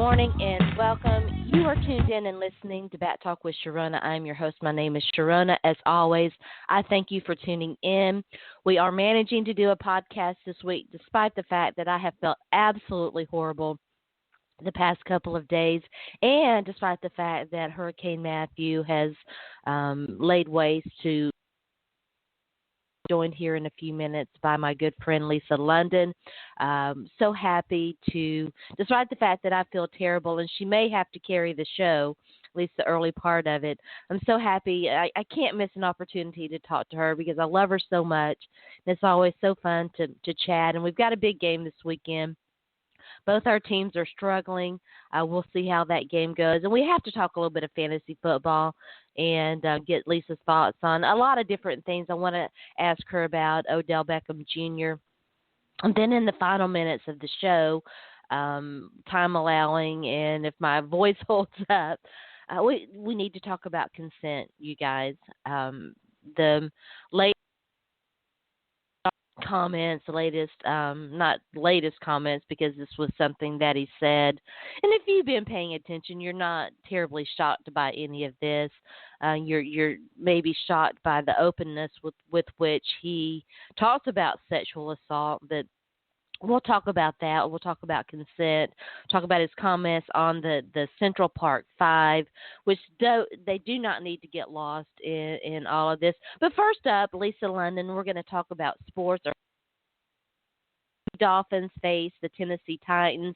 morning and welcome. You are tuned in and listening to Bat Talk with Sharona. I'm your host. My name is Sharona. As always, I thank you for tuning in. We are managing to do a podcast this week despite the fact that I have felt absolutely horrible the past couple of days, and despite the fact that Hurricane Matthew has laid waste to joined here in a few minutes by my good friend Lisa London. So happy to, despite the fact that I feel terrible and she may have to carry the show, at least the early part of it, I'm so happy. I can't miss an opportunity to talk to her because I love her so much. It's always so fun to chat, and we've got a big game this weekend. Both our teams are struggling. We'll see how that game goes. And we have to talk a little bit of fantasy football and get Lisa's thoughts on a lot of different things. I want to ask her about Odell Beckham Jr. And then in the final minutes of the show, time allowing, and if my voice holds up, we need to talk about consent, you guys. The late comments, the latest, not latest comments, because this was something that he said. And if you've been paying attention, you're not terribly shocked by any of this. You're maybe shocked by the openness with which he talks about sexual assault, but we'll talk about that. We'll talk about consent, talk about his comments on the Central Park Five, which they do not need to get lost in all of this. But first up, Lisa London, we're going to talk about sports. Dolphins face the Tennessee Titans.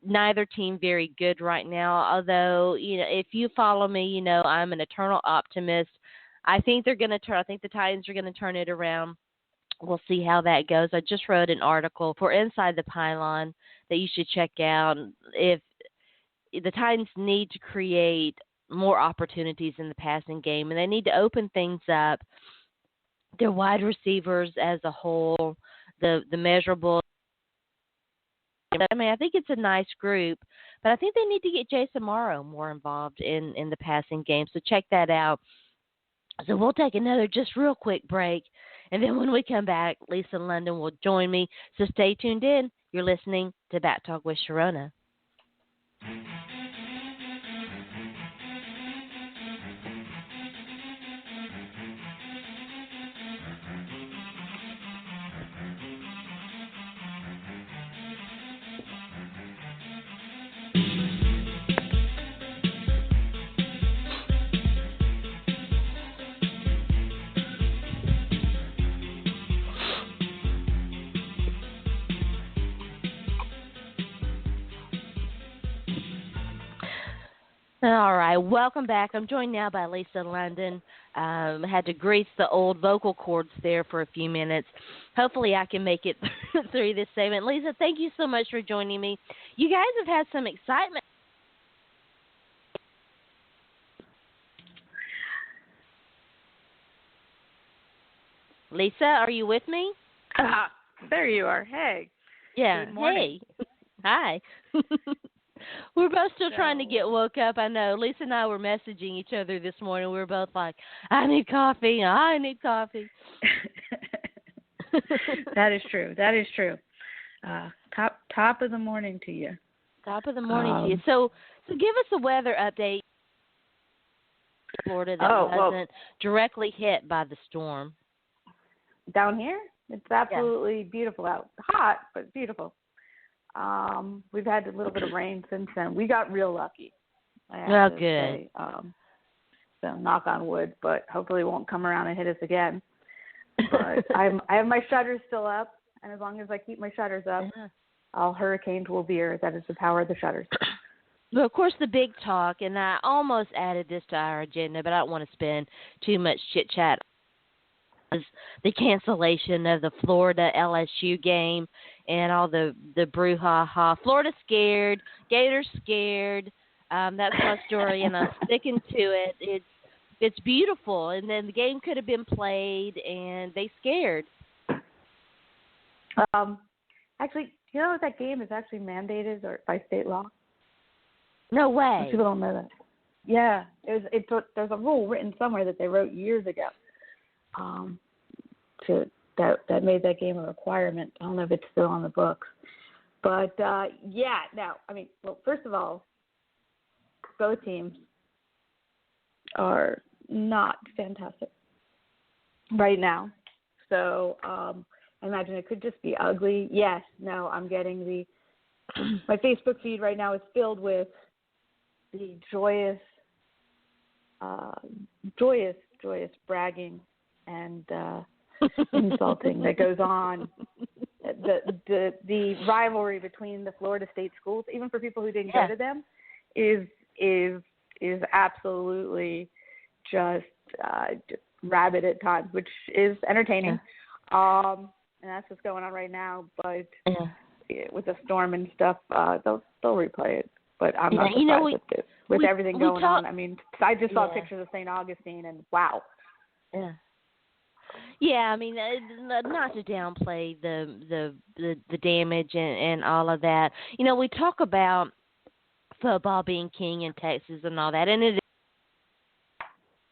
Neither team very good right now, although, if you follow me, I'm an eternal optimist. I think they're going to turn. I think the Titans are going to turn it around. We'll see how that goes. I just wrote an article for Inside the Pylon that you should check out. If the Titans need to create more opportunities in the passing game, and they need to open things up, their wide receivers as a whole, the measurables. I mean, I think it's a nice group, but I think they need to get Jason Morrow more involved in the passing game. So check that out. So we'll take another just real quick break. And then when we come back, Lisa London will join me. So stay tuned in. You're listening to Bat Talk with Sharona. All right, welcome back. I'm joined now by Lisa London. Had to grease the old vocal cords there for a few minutes. Hopefully I can make it through this segment. Lisa, thank you so much for joining me. You guys have had some excitement. Lisa, are you with me? There you are. Hey. Yeah. Good morning. Hey. Hi. We're both still trying to get woke up. I know. Lisa and I were messaging each other this morning. We were both like, I need coffee. I need coffee. That is true. That is true. Top of the morning to you. Top of the morning to you. So give us a weather update. Florida that wasn't directly hit by the storm. Down here, it's absolutely beautiful out. Hot, but beautiful. We've had a little bit of rain since then. We got real lucky. Oh, good. So knock on wood, but hopefully it won't come around and hit us again. But I have my shutters still up, and as long as I keep my shutters up, all hurricanes will veer. That is the power of the shutters. Well, of course, the big talk, and I almost added this to our agenda, but I don't want to spend too much chit-chat, is the cancellation of the Florida LSU game and all the brouhaha. Florida scared, Gators scared. That's my story, and I'm sticking to it. It's beautiful, and then the game could have been played, and they scared. Actually, you know that game is actually mandated or by state law? No way. Most people don't know that. Yeah, there's a rule written somewhere that they wrote years ago that made that game a requirement. I don't know if it's still on the books, But, yeah, now, I mean, well, first of all, both teams are not fantastic right now. So I imagine it could just be ugly. Yes, no, I'm getting my Facebook feed right now is filled with the joyous bragging and insulting that goes on. The rivalry between the Florida State schools, even for people who didn't go to them, is absolutely just rabid at times, which is entertaining. And that's what's going on right now. But with the storm and stuff, they'll replay it. But I'm not surprised with everything going on. I mean, I just saw pictures of St. Augustine, and wow. Yeah. Yeah, I mean, not to downplay the damage and all of that. You know, we talk about football being king in Texas and all that, and it is.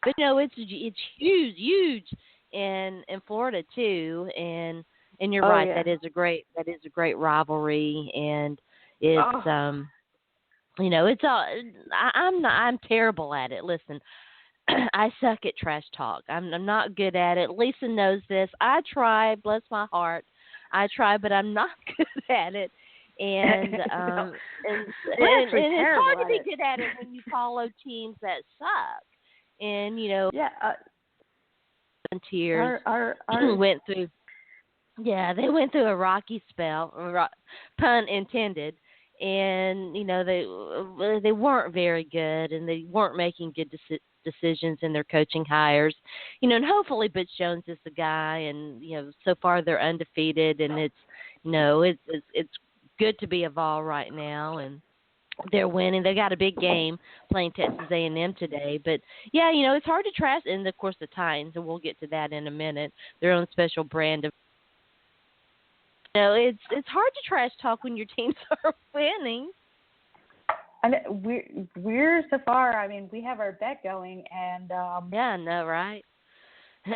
But you know, it's huge in Florida too, and you're right. Yeah. That is a great rivalry, and it's you know, it's all. I'm terrible at it. Listen. I suck at trash talk. I'm not good at it. Lisa knows this. I try, bless my heart. I try, but I'm not good at it. And no. and it's hard to be good at it when you follow teams that suck. And you know, Volunteers went through. Yeah, they went through a rocky spell, pun intended. And you know, they weren't very good, and they weren't making good decisions in their coaching hires, you know, and hopefully Butch Jones is the guy, and you know, so far they're undefeated, and it's, you know, it's good to be a Vol right now, and they're winning. They got a big game playing Texas A&M today, but yeah, you know, it's hard to trash, and of course the Titans, and we'll get to that in a minute, their own special brand of. You know, it's hard to trash talk when your teams are winning. And we're so far. I mean, we have our bet going, and yeah, I know, right?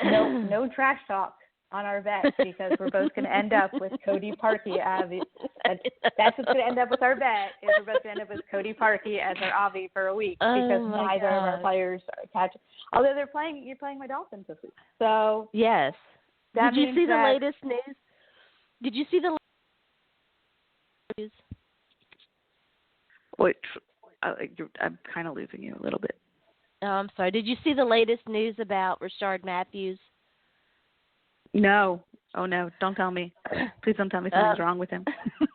no trash talk on our bet because we're both going to end up with Cody Parkey. That's what's going to end up with our bet. Is we're both going to end up with Cody Parkey as our Avi for a week because neither of our players are catching. Although you're playing my Dolphins this week, so yes. Did you see the latest news? Did you see the news? Which I'm kind of losing you a little bit. Oh, I'm sorry. Did you see the latest news about Rashard Matthews? No. Oh, no. Don't tell me. Please don't tell me something's wrong with him.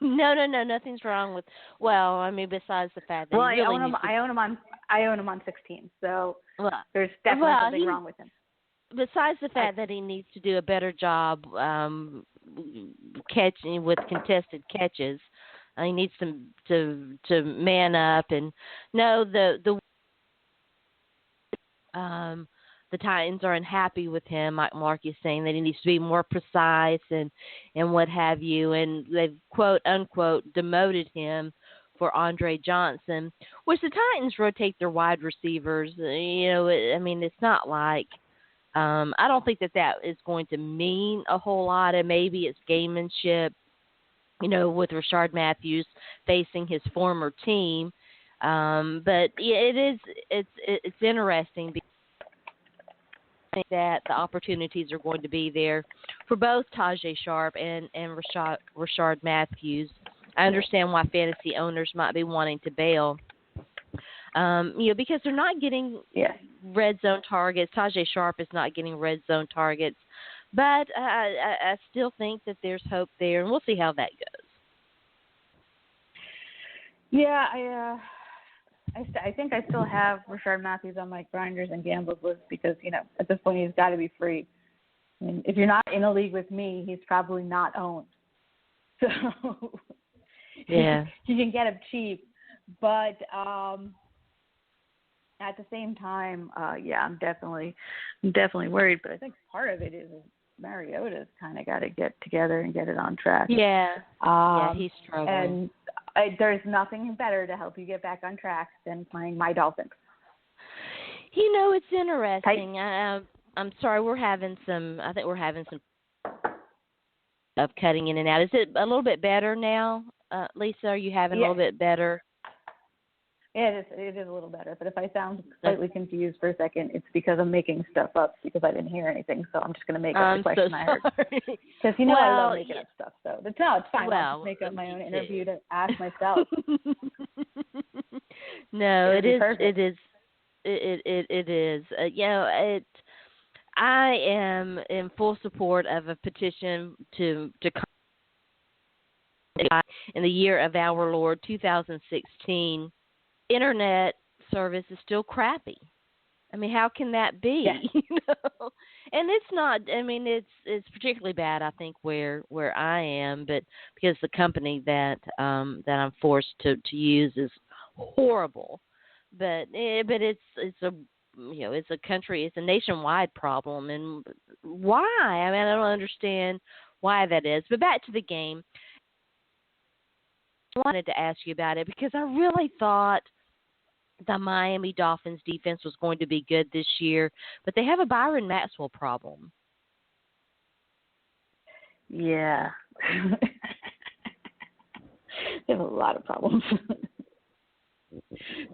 No. Nothing's wrong with. Well, I mean, besides the fact that he really I own him on 16. So there's definitely something wrong with him. Besides the fact that he needs to do a better job catching with contested catches, he needs to man up. And no, the Titans are unhappy with him. Mike Markey is saying that he needs to be more precise and what have you. And they've quote unquote demoted him for Andre Johnson, which the Titans rotate their wide receivers. You know, I mean, it's not like. I don't think that is going to mean a whole lot, and maybe it's gamemanship, you know, with Rashard Matthews facing his former team. But yeah, it's interesting because I think that the opportunities are going to be there for both Tajay Sharp and Rashard Matthews. I understand why fantasy owners might be wanting to bail. You know, because they're not getting red zone targets. Tajay Sharp is not getting red zone targets. But I still think that there's hope there, and we'll see how that goes. Yeah, I think I still have Rashard Matthews on my grinders and gambles list because, you know, at this point he's got to be free. I mean, if you're not in a league with me, he's probably not owned. So yeah, you can get him cheap. But at the same time, I'm definitely worried. But I think part of it is Mariota's kind of got to get together and get it on track. Yeah, he's struggling. And there's nothing better to help you get back on track than playing my Dolphins. You know, it's interesting. I'm sorry, I think we're having some of cutting in and out. Is it a little bit better now? Lisa? Are you having a Yeah. little bit better? Yeah, it is a little better. But if I sound slightly confused for a second, it's because I'm making stuff up because I didn't hear anything. So I'm just going to make up the question I heard. Because I love making up stuff. So it's fine. Well, I'll just make up my own interview to ask myself. No, it is. Perfect. It is. It is. I am in full support of a petition to in the year of our Lord 2016. Internet service is still crappy. I mean, how can that be? Yeah. And it's not. I mean, it's particularly bad, I think, where I am, but because the company that I'm forced to use is horrible. But it's a it's a country, it's a nationwide problem, and why? I mean, I don't understand why that is. But back to the game. I wanted to ask you about it because I really thought the Miami Dolphins defense was going to be good this year, but they have a Byron Maxwell problem. Yeah. They have a lot of problems.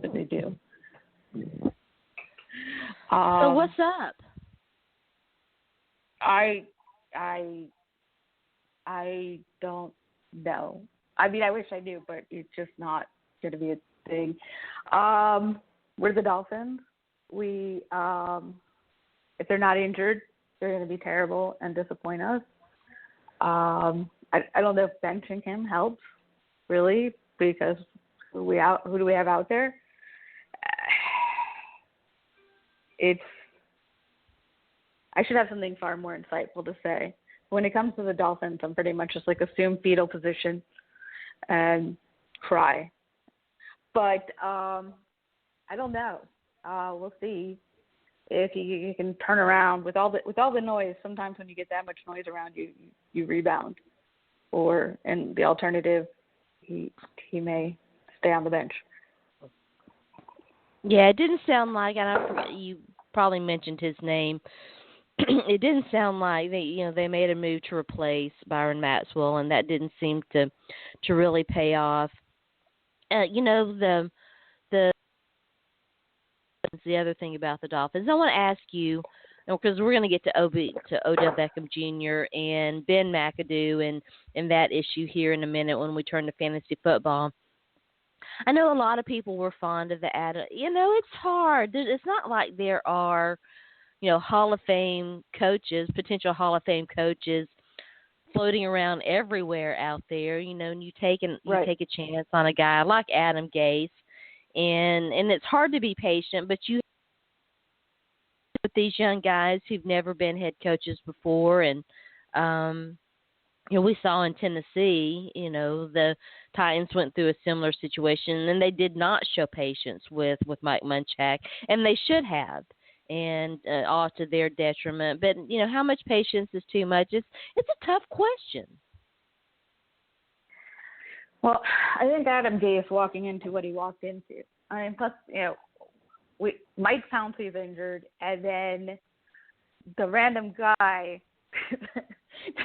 But they do. So what's up? I don't know. I mean, I wish I knew, but it's just not going to be a thing. We're the Dolphins. We, if they're not injured, they're going to be terrible and disappoint us. I don't know if benching him helps, really, because who do we have out there? I should have something far more insightful to say. When it comes to the Dolphins, I'm pretty much just like assume fetal position and cry. But I don't know. We'll see if you can turn around with all the noise. Sometimes when you get that much noise around you, you rebound. And the alternative, he may stay on the bench. Yeah, it didn't sound like, and I forget, you probably mentioned his name. It didn't sound like they made a move to replace Byron Maxwell, and that didn't seem to really pay off. The other thing about the Dolphins, I want to ask you, because we're going to get to Odell Beckham Jr. and Ben McAdoo and that issue here in a minute when we turn to fantasy football. I know a lot of people were fond of the ad. It's hard. It's not like there are Hall of Fame coaches, potential Hall of Fame coaches floating around everywhere out there, and you take a chance on a guy like Adam Gase, and it's hard to be patient, but you with these young guys who've never been head coaches before, and we saw in Tennessee, the Titans went through a similar situation, and they did not show patience with Mike Munchak, and they should have. And all to their detriment. But how much patience is too much? It's a tough question. Well, I think Adam Gase walking into what he walked into. I mean, plus Mike Pouncey's injured, and then the random guy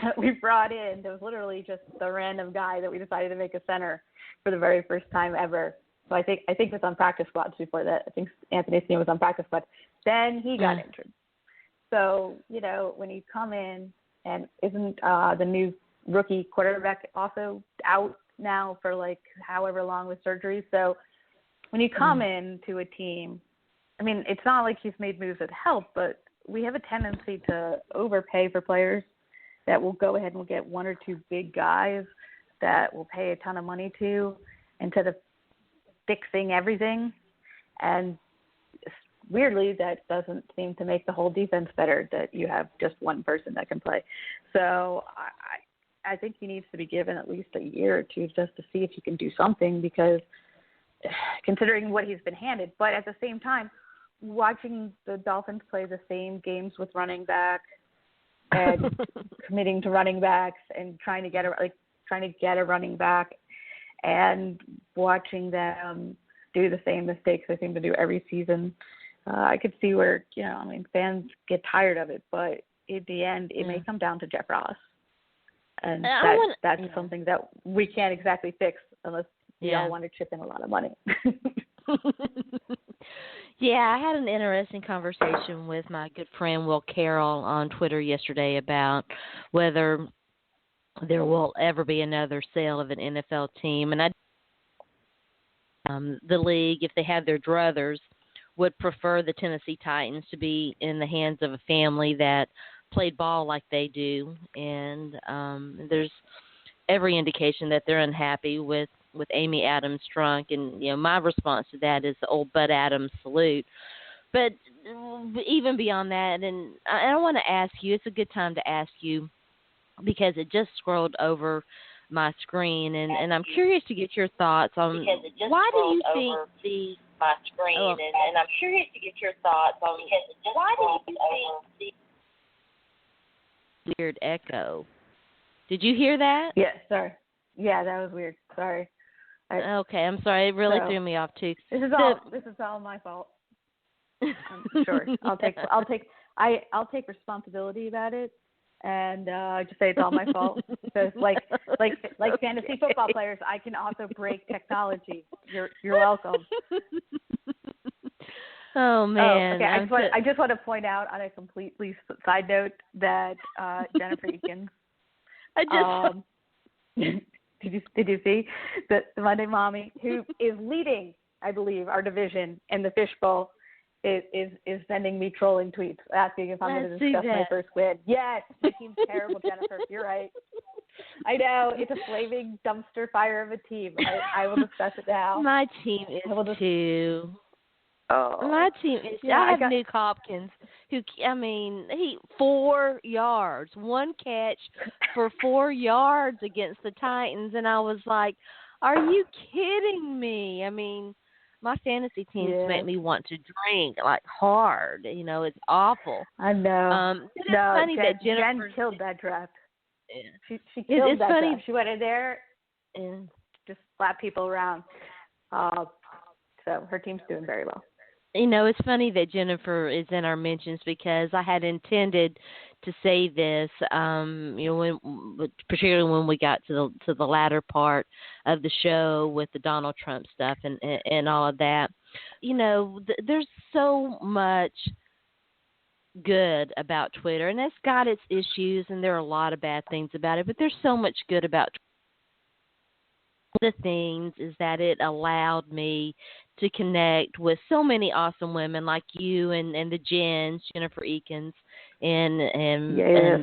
that we brought in, that was literally just the random guy that we decided to make a center for the very first time ever. So I think it was on practice squads before that. I think Anthony Smith was on practice squad. Then he got injured. So, when you come in and isn't the new rookie quarterback also out now for like however long with surgery. So when you come into a team, I mean, it's not like he's made moves that help, but we have a tendency to overpay for players that will go ahead and will get one or two big guys that will pay a ton of money to instead of fixing everything. And weirdly, that doesn't seem to make the whole defense better, that you have just one person that can play. So I think he needs to be given at least a year or two just to see if he can do something, because considering what he's been handed. But at the same time, watching the Dolphins play the same games with running back and committing to running backs and trying to get a running back, and watching them do the same mistakes they seem to do every season, I could see where, fans get tired of it. But in the end, it may come down to Jeff Ross. And that's something that we can't exactly fix unless we all want to chip in a lot of money. Yeah, I had an interesting conversation with my good friend Will Carroll on Twitter yesterday about whether there will ever be another sale of an NFL team. And the league, if they have their druthers, would prefer the Tennessee Titans to be in the hands of a family that played ball like they do. And there's every indication that they're unhappy with Amy Adams Strunk. And, my response to that is the old Bud Adams salute. But even beyond that, and I want to ask you, it's a good time to ask you, because it just scrolled over my screen, and I'm curious to get your thoughts on why do you think the my screen, and I'm curious to get your thoughts on why do you think the weird echo? Did you hear that? Yeah, sorry. Yeah, that was weird. Sorry. Okay, I'm sorry. It really threw me off too. This is all my fault. I'm sure. I'll take responsibility about it, and just say it's all my fault. Because like fantasy football players, I can also break technology. You're welcome. Oh man. Oh, okay. I just want to point out on a completely side note that Jennifer Eakins. Did you see the Monday Mommy, who is leading, I believe, our division in the fishbowl, is sending me trolling tweets asking if I'm going to discuss my first win. Yes, my team's terrible, Jennifer. You're right. I know, it's a flaming dumpster fire of a team. I will discuss it now. My team is too. Oh. My team is. Yeah, I have Nuke Hopkins, who, he 4 yards, one catch for 4 yards against the Titans, and I was like, "Are you kidding me?" My fantasy teams make me want to drink like hard. It's awful. I know. It's funny that Jen killed that draft. Yeah. She killed that draft. She went in there and just slapped people around. So her team's doing very well. It's funny that Jennifer is in our mentions, because I had intended to say this, particularly when we got to the latter part of the show with the Donald Trump stuff and all of that. There's so much good about Twitter, and it's got its issues, and there are a lot of bad things about it, but there's so much good about Twitter. One of the things is that it allowed me to connect with so many awesome women like you and the Jennifer Eakins and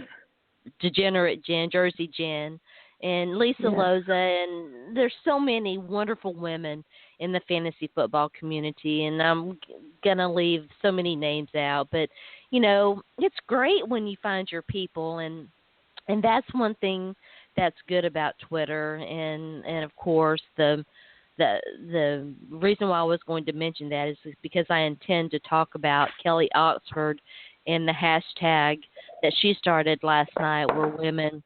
Degenerate Jen, Jersey Jen, and Lisa Loza, and there's so many wonderful women in the fantasy football community, and I'm gonna leave so many names out, but it's great when you find your people, and that's one thing that's good about Twitter, and of course the reason why I was going to mention that is because I intend to talk about Kelly Oxford and the hashtag that she started last night, where women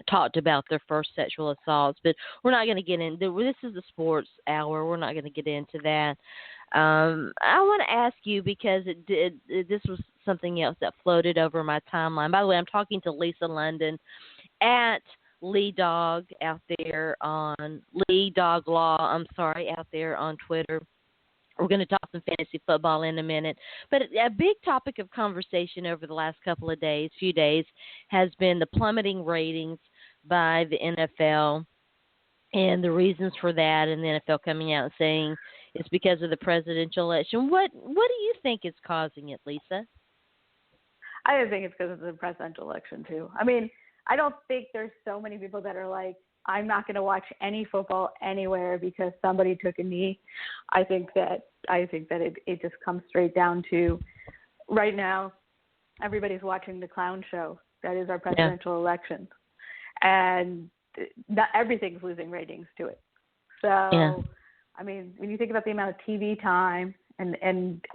talked about their first sexual assaults. But we're not going to get into this. Is the sports hour. We're not going to get into that. I want to ask you, because this was something else that floated over my timeline. By the way, I'm talking to Lisa London at Lee Dog out there on Lee Dog Law. Out there on Twitter. We're going to talk some fantasy football in a minute, but a big topic of conversation over the last few days, has been the plummeting ratings by the NFL, and the reasons for that, and the NFL coming out and saying it's because of the presidential election. What do you think is causing it, Lisa? I think it's because of the presidential election too. I don't think there's so many people that are like, I'm not going to watch any football anywhere because somebody took a knee. I think that it just comes straight down to, right now, everybody's watching the clown show that is our presidential election, and not everything's losing ratings to it. So, when you think about the amount of TV time, and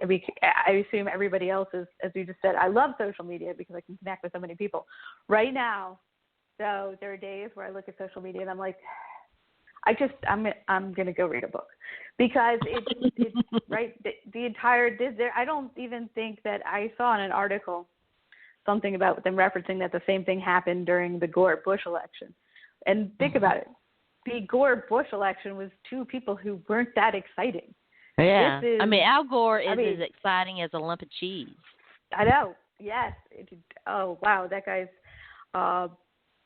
I assume everybody else is, as you just said, I love social media because I can connect with so many people right now. So there are days where I look at social media and I'm like, I'm going to go read a book, because it's right. The entire, I don't even think that I saw in an article something about them referencing that the same thing happened during the Gore-Bush election. And think about it. The Gore-Bush election was two people who weren't that exciting. Yeah. Al Gore is as exciting as a lump of cheese. I know. Yes. Oh, wow. That guy's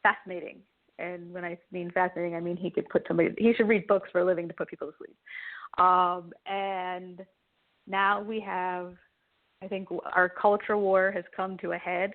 fascinating. And when I mean fascinating, I mean he should read books for a living to put people to sleep. And now we have, I think our culture war has come to a head.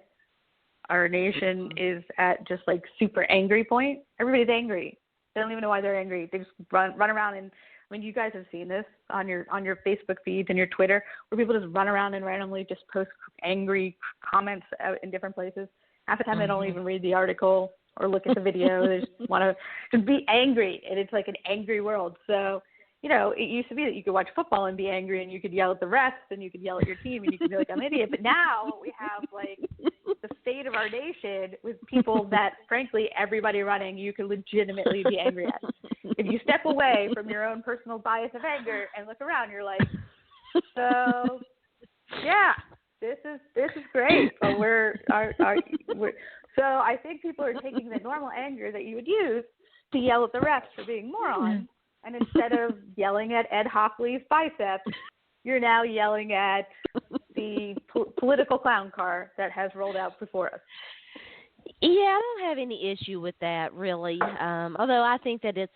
Our nation is at just like super angry point. Everybody's angry. They don't even know why they're angry. They just run around, and I mean, you guys have seen this on your Facebook feeds and your Twitter, where people just run around and randomly just post angry comments out in different places. Half the time they don't even read the article or look at the video. They just want to just be angry, and it's like an angry world. So, you know, it used to be that you could watch football and be angry, and you could yell at the refs, and you could yell at your team, and you could be like, I'm an idiot. But now we have, like, the state of our nation with people that, frankly, everybody running, you could legitimately be angry at. If you step away from your own personal bias of anger and look around, you're like, so, yeah, this is great. But so I think people are taking the normal anger that you would use to yell at the refs for being morons. And instead of yelling at Ed Hockley's biceps, you're now yelling at the political clown car that has rolled out before us. Yeah, I don't have any issue with that, really. Although I think that it's,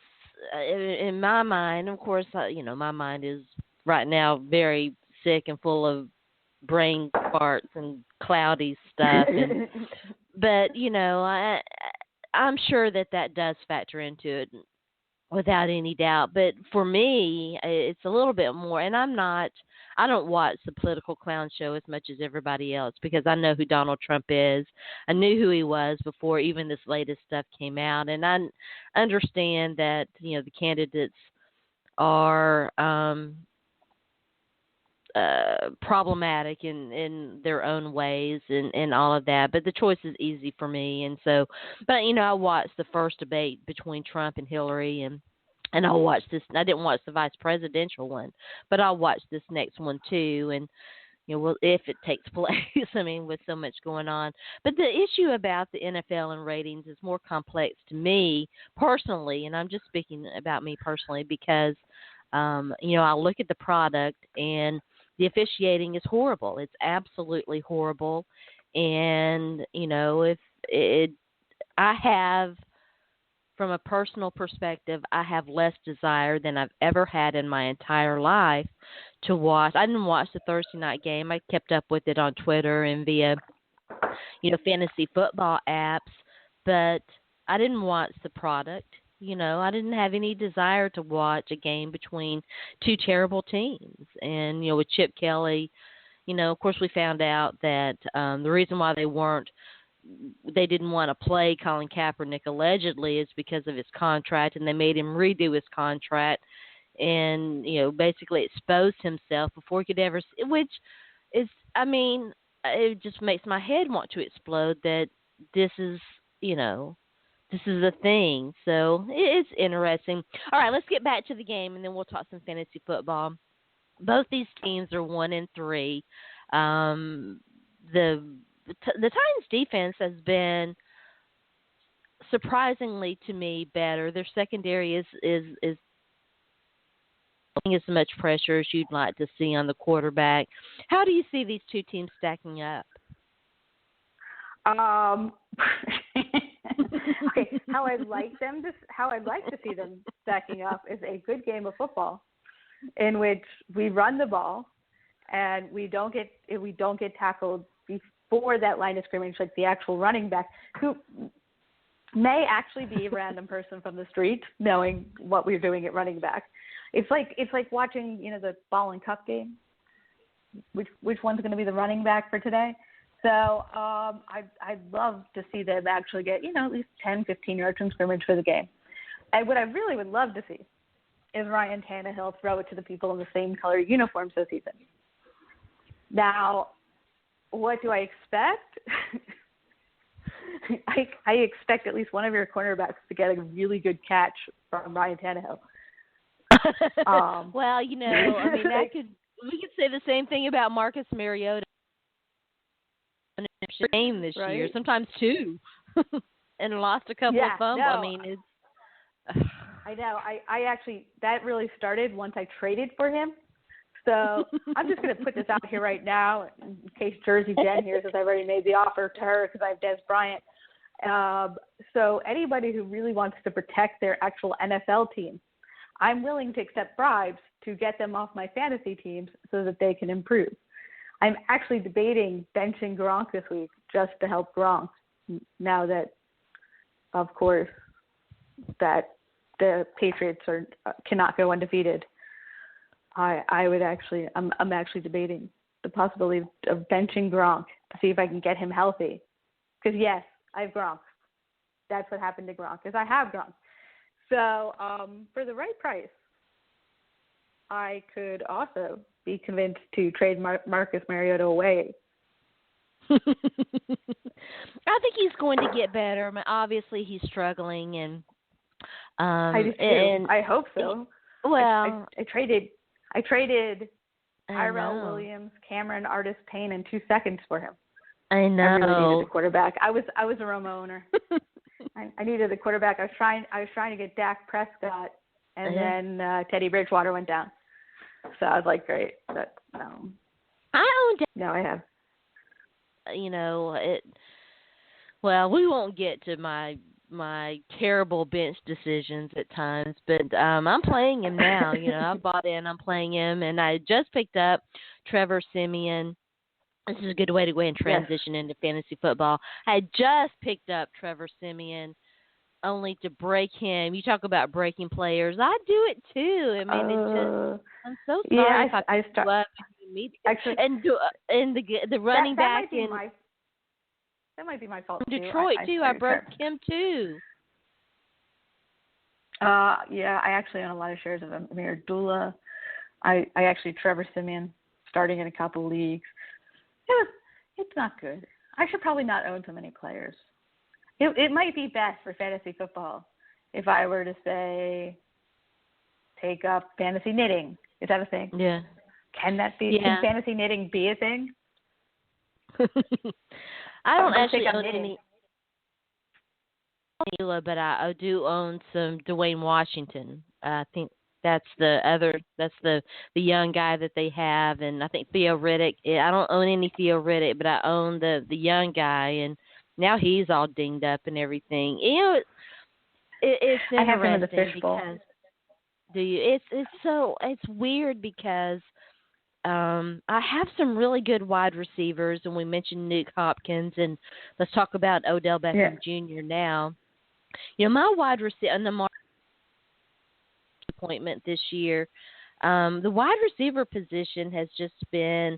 in my mind, of course, my mind is right now very sick and full of brain farts and cloudy stuff. But, I'm sure that does factor into it. Without any doubt. But for me, it's a little bit more, and I don't watch the political clown show as much as everybody else because I know who Donald Trump is. I knew who he was before even this latest stuff came out. And I understand that, the candidates are problematic in their own ways and all of that, but the choice is easy for me. And so, but I watched the first debate between Trump and Hillary, and I'll watch this. I didn't watch the vice presidential one, but I'll watch this next one too. And if it takes place, with so much going on. But the issue about the NFL and ratings is more complex to me personally, and I'm just speaking about me personally because I look at the product and the officiating is horrible. It's absolutely horrible. And, I have, from a personal perspective, I have less desire than I've ever had in my entire life to watch. I didn't watch the Thursday night game. I kept up with it on Twitter and via, fantasy football apps, but I didn't watch the product. I didn't have any desire to watch a game between two terrible teams. And, with Chip Kelly, of course we found out that the reason why they didn't want to play Colin Kaepernick allegedly is because of his contract, and they made him redo his contract and, basically exposed himself before he could ever, which is, it just makes my head want to explode that this is, this is a thing. So it's interesting. All right, let's get back to the game, and then we'll talk some fantasy football. Both these teams are 1-3. The Titans defense has been surprisingly to me better. Their secondary is as much pressure as you'd like to see on the quarterback. How do you see these two teams stacking up? Okay, how I'd like to see them stacking up is a good game of football in which we run the ball and we don't get tackled before that line of scrimmage, like the actual running back, who may actually be a random person from the street, knowing what we're doing at running back. It's like watching, the ball and cup game. Which one's going to be the running back for today? So I'd love to see them actually get, at least 10, 15 yards from scrimmage for the game. And what I really would love to see is Ryan Tannehill throw it to the people in the same color uniforms this season. Now, what do I expect? I expect at least one of your cornerbacks to get a really good catch from Ryan Tannehill. Well, we could say the same thing about Marcus Mariota. game this right? year, sometimes two, and lost a couple of fumbles. No, I mean, it's. I know. I actually, that really started once I traded for him. So I'm just going to put this out here right now in case Jersey Jen hears this. I've already made the offer to her because I have Des Bryant. So anybody who really wants to protect their actual NFL team, I'm willing to accept bribes to get them off my fantasy teams so that they can improve. I'm actually debating benching Gronk this week just to help Gronk now that, of course, that the Patriots cannot go undefeated. I'm actually debating the possibility of benching Gronk to see if I can get him healthy. Because, yes, I have Gronk. That's what happened to Gronk, is I have Gronk. So for the right price, I could also be convinced to trade Marcus Mariota away. I think he's going to get better. I mean, obviously, he's struggling, and I do too. And I hope so. Well, I traded Tyrell Williams, Cameron Artis-Payne in 2 seconds for him. I know. I really needed a quarterback. I was a Romo owner. I needed a quarterback. I was trying to get Dak Prescott, and then Teddy Bridgewater went down. So I was like, great. But no. I own Dak. No, I have. You know it. Well, we won't get to my terrible bench decisions at times, but I'm playing him now. You know, I bought in. I'm playing him, and I just picked up Trevor Siemian. This is a good way to go ahead and transition into fantasy football. I had just picked up Trevor Siemian only to break him. You talk about breaking players. I do it too. I mean, it's just, I'm so sorry if I picked you up and you meet actually, and the running back in that might be my fault Detroit too. I broke him too. Yeah, I actually own a lot of shares of Amir Abdullah. I actually Trevor Siemian starting in a couple leagues. It's not good. I should probably not own so many players. It might be best for fantasy football if I were to say take up fantasy knitting. Is that a thing? Yeah. Can that be? Yeah. Can fantasy knitting be a thing? I don't actually own any, but I do own some Dwayne Washington. I think that's the young guy that they have, and I think Theo Riddick. I don't own any Theo Riddick, but I own the young guy, and now he's all dinged up and everything. You know, it's interesting. I have him in the fishbowl. Do you? It's weird because I have some really good wide receivers, and we mentioned Nuke Hopkins, and let's talk about Odell Beckham Jr. now. You know, my wide receiver and the appointment this year, the wide receiver position has just been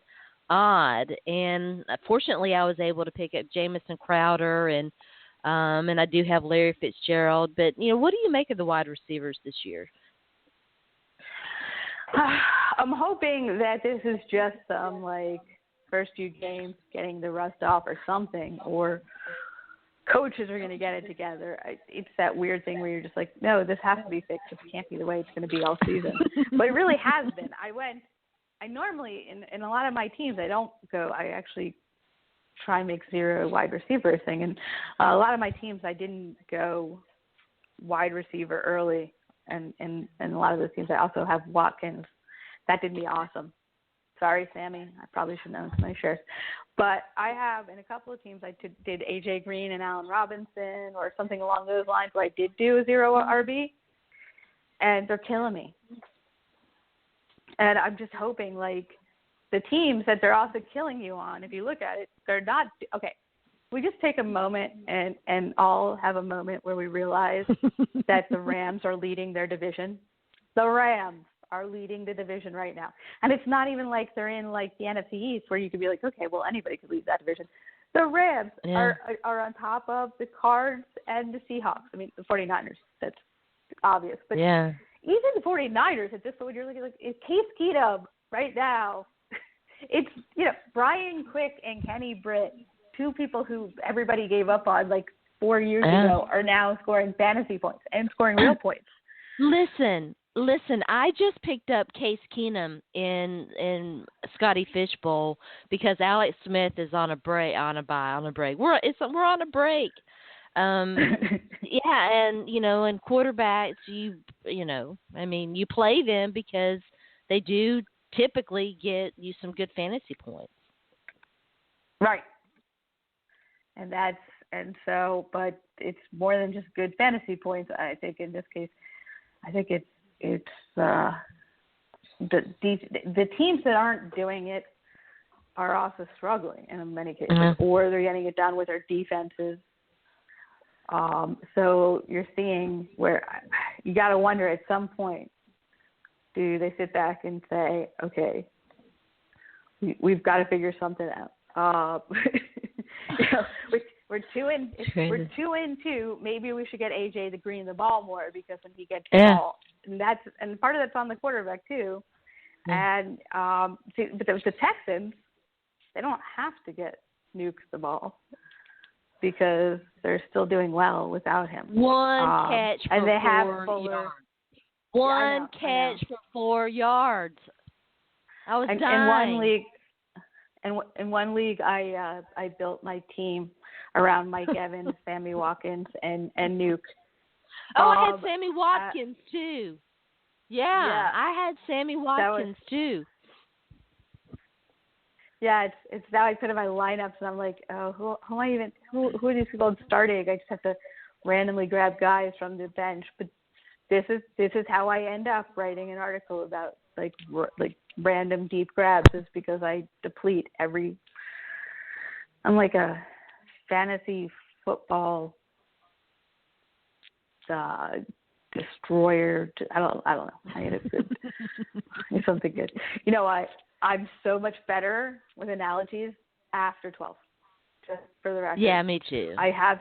odd, and fortunately, I was able to pick up Jamison Crowder, and I do have Larry Fitzgerald. But you know, what do you make of the wide receivers this year? I'm hoping that this is just some first few games getting the rust off or something, or coaches are going to get it together. It's that weird thing where you're just like, no, this has to be fixed. This can't be the way it's going to be all season. But it really has been. I normally, in a lot of my teams, I actually try and make zero wide receiver thing. And a lot of my teams, I didn't go wide receiver early. And a lot of those teams, I also have Watkins. That did me awesome. Sorry, Sammy. I probably should know my shares. But I have, in a couple of teams, I did A.J. Green and Allen Robinson or something along those lines where I did do a zero RB. And they're killing me. And I'm just hoping, the teams that they're also killing you on, if you look at it, they're not – okay, we just take a moment and all have a moment where we realize that the Rams are leading their division. The Rams are leading the division right now. And it's not even like they're in, the NFC East where you could be like, okay, well, anybody could lead that division. The Rams are on top of the Cards and the Seahawks. I mean, the 49ers, that's obvious. But even the 49ers at this point, you're looking it's Case Keenum right now. It's, Brian Quick and Kenny Britt, two people who everybody gave up on 4 years ago, are now scoring fantasy points and scoring real points. Listen, Listen, I just picked up Case Keenum in Scotty Fishbowl because Alex Smith is on a break, on a break. We're on a break. Yeah, and and quarterbacks, I mean, you play them because they do typically get you some good fantasy points. Right. But it's more than just good fantasy points. I think in this case, I think it's the teams that aren't doing it are also struggling in many cases, or they're getting it done with their defenses. So you're seeing where you got to wonder at some point, do they sit back and say, okay, we've got to figure something out. We're 2-2. Maybe we should get AJ the Green the ball more, because when he gets the ball, and part of that's on the quarterback too. And but the Texans, they don't have to get Nuke the ball because they're still doing well without him. One catch for and they 4 have yards. One catch for 4 yards. I was dying. In one league, I built my team around Mike Evans, Sammy Watkins, and Nuke. I had Sammy Watkins too. Yeah, I had Sammy Watkins too. Yeah, it's now I put in my lineups and I'm like, oh, who are these people starting? I just have to randomly grab guys from the bench. But this is how I end up writing an article about like random deep grabs, is because I deplete every. I'm like a fantasy football destroyer. I don't know. I get it good. It's something good. You know, I'm so much better with analogies after 12. Just for the record. Yeah, me too. I have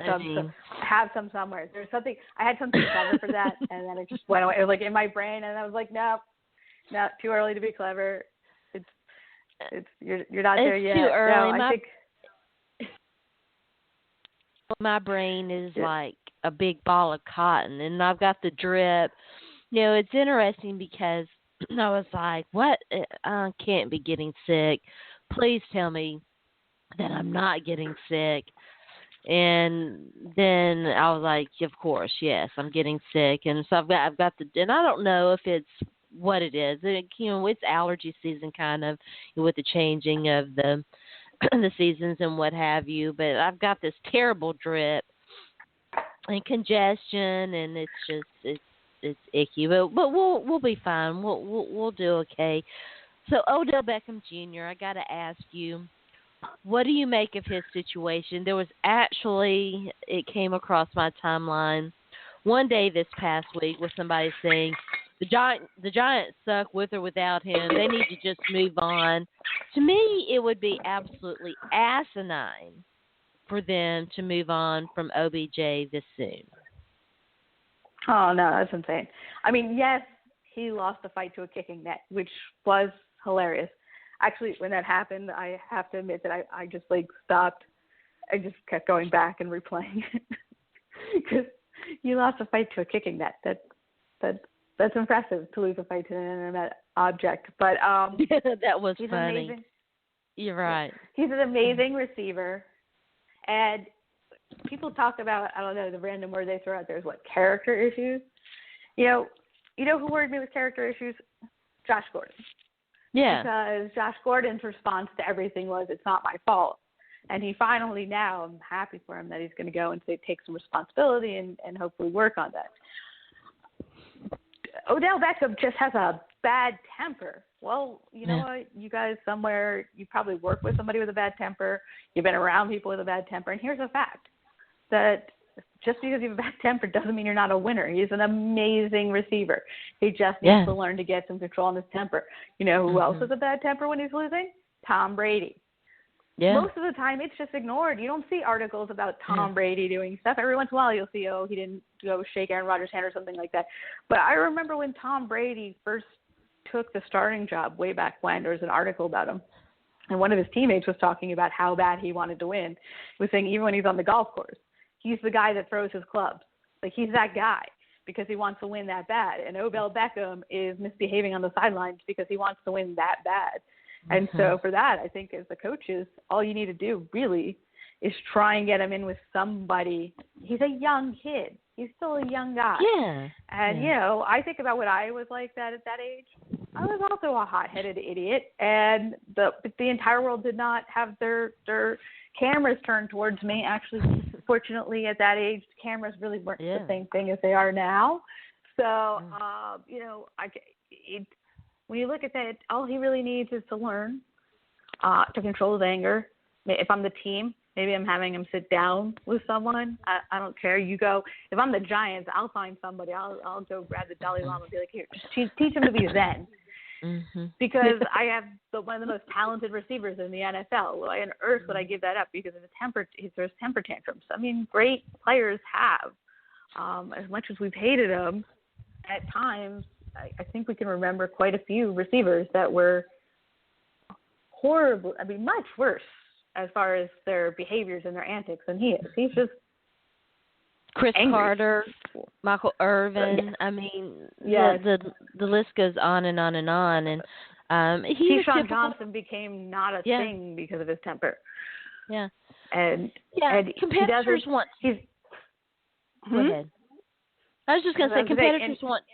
some somewhere. There's something. I had something clever for that, and then it just went away. It was like in my brain, and I was like, no, too early to be clever. You're not there yet. It's too early. No, I think my brain is like a big ball of cotton, and I've got the drip. You know, it's interesting because I was like, what? I can't be getting sick. Please tell me that I'm not getting sick. And then I was like, of course, yes, I'm getting sick. And so I've got and I don't know if it's what it is. It's allergy season kind of, with the changing of the seasons and what have you. But I've got this terrible drip and congestion, and it's icky. But we'll be fine. We'll do okay. So Odell Beckham Jr., I got to ask you, what do you make of his situation? There was actually, it came across my timeline one day this past week with somebody saying the Giants suck with or without him. They need to just move on. To me, it would be absolutely asinine for them to move on from OBJ this soon. Oh, no, that's insane. I mean, yes, he lost the fight to a kicking net, which was hilarious. Actually, when that happened, I have to admit that I just stopped. I just kept going back and replaying it because you lost a fight to a kicking net. That's impressive, to lose a fight to an inanimate object. But that was he's funny. Amazing. You're right. He's an amazing receiver, and people talk about, I don't know, the random word they throw out there is character issues. You know who worried me with character issues? Josh Gordon. Yeah. Because Josh Gordon's response to everything was, it's not my fault. And he finally, now, I'm happy for him that he's going to go and take some responsibility and hopefully work on that. Odell Beckham just has a bad temper. Well, you know what? You guys somewhere, you probably work with somebody with a bad temper. You've been around people with a bad temper. And here's a fact, that just because you have a bad temper doesn't mean you're not a winner. He's an amazing receiver. He just needs to learn to get some control on his temper. You know who else has a bad temper when he's losing? Tom Brady. Yeah. Most of the time, it's just ignored. You don't see articles about Tom Brady doing stuff. Every once in a while, you'll see, he didn't go shake Aaron Rodgers' hand or something like that. But I remember when Tom Brady first took the starting job way back when, there was an article about him. And one of his teammates was talking about how bad he wanted to win. He was saying even when he's on the golf course, he's the guy that throws his clubs. He's that guy because he wants to win that bad. And Odell Beckham is misbehaving on the sidelines because he wants to win that bad. And so for that, I think as the coaches, all you need to do really is try and get him in with somebody. He's a young kid. He's still a young guy. Yeah. And, you know, I think about what I was like that at that age. I was also a hot-headed idiot, and the entire world did not have their cameras turned towards me. Actually, fortunately, at that age, cameras really weren't the same thing as they are now. So, you know, when you look at that, all he really needs is to learn to control his anger. If I'm the team, maybe I'm having him sit down with someone. I don't care. You go. If I'm the Giants, I'll find somebody. I'll go grab the Dalai Lama and be like, here, just teach him to be Zen. Because I have one of the most talented receivers in the NFL. Why on earth would I give that up? Because he throws temper tantrums. I mean, great players have. As much as we've hated them, at times, I think we can remember quite a few receivers that were horrible. I mean, much worse as far as their behaviors and their antics than he is. He's just Chris angry. Carter, Michael Irvin. I mean, the list goes on and on and on. And Keyshawn Johnson became not a thing because of his temper. Yeah. And competitors want. Go ahead. I was just going to say competitors want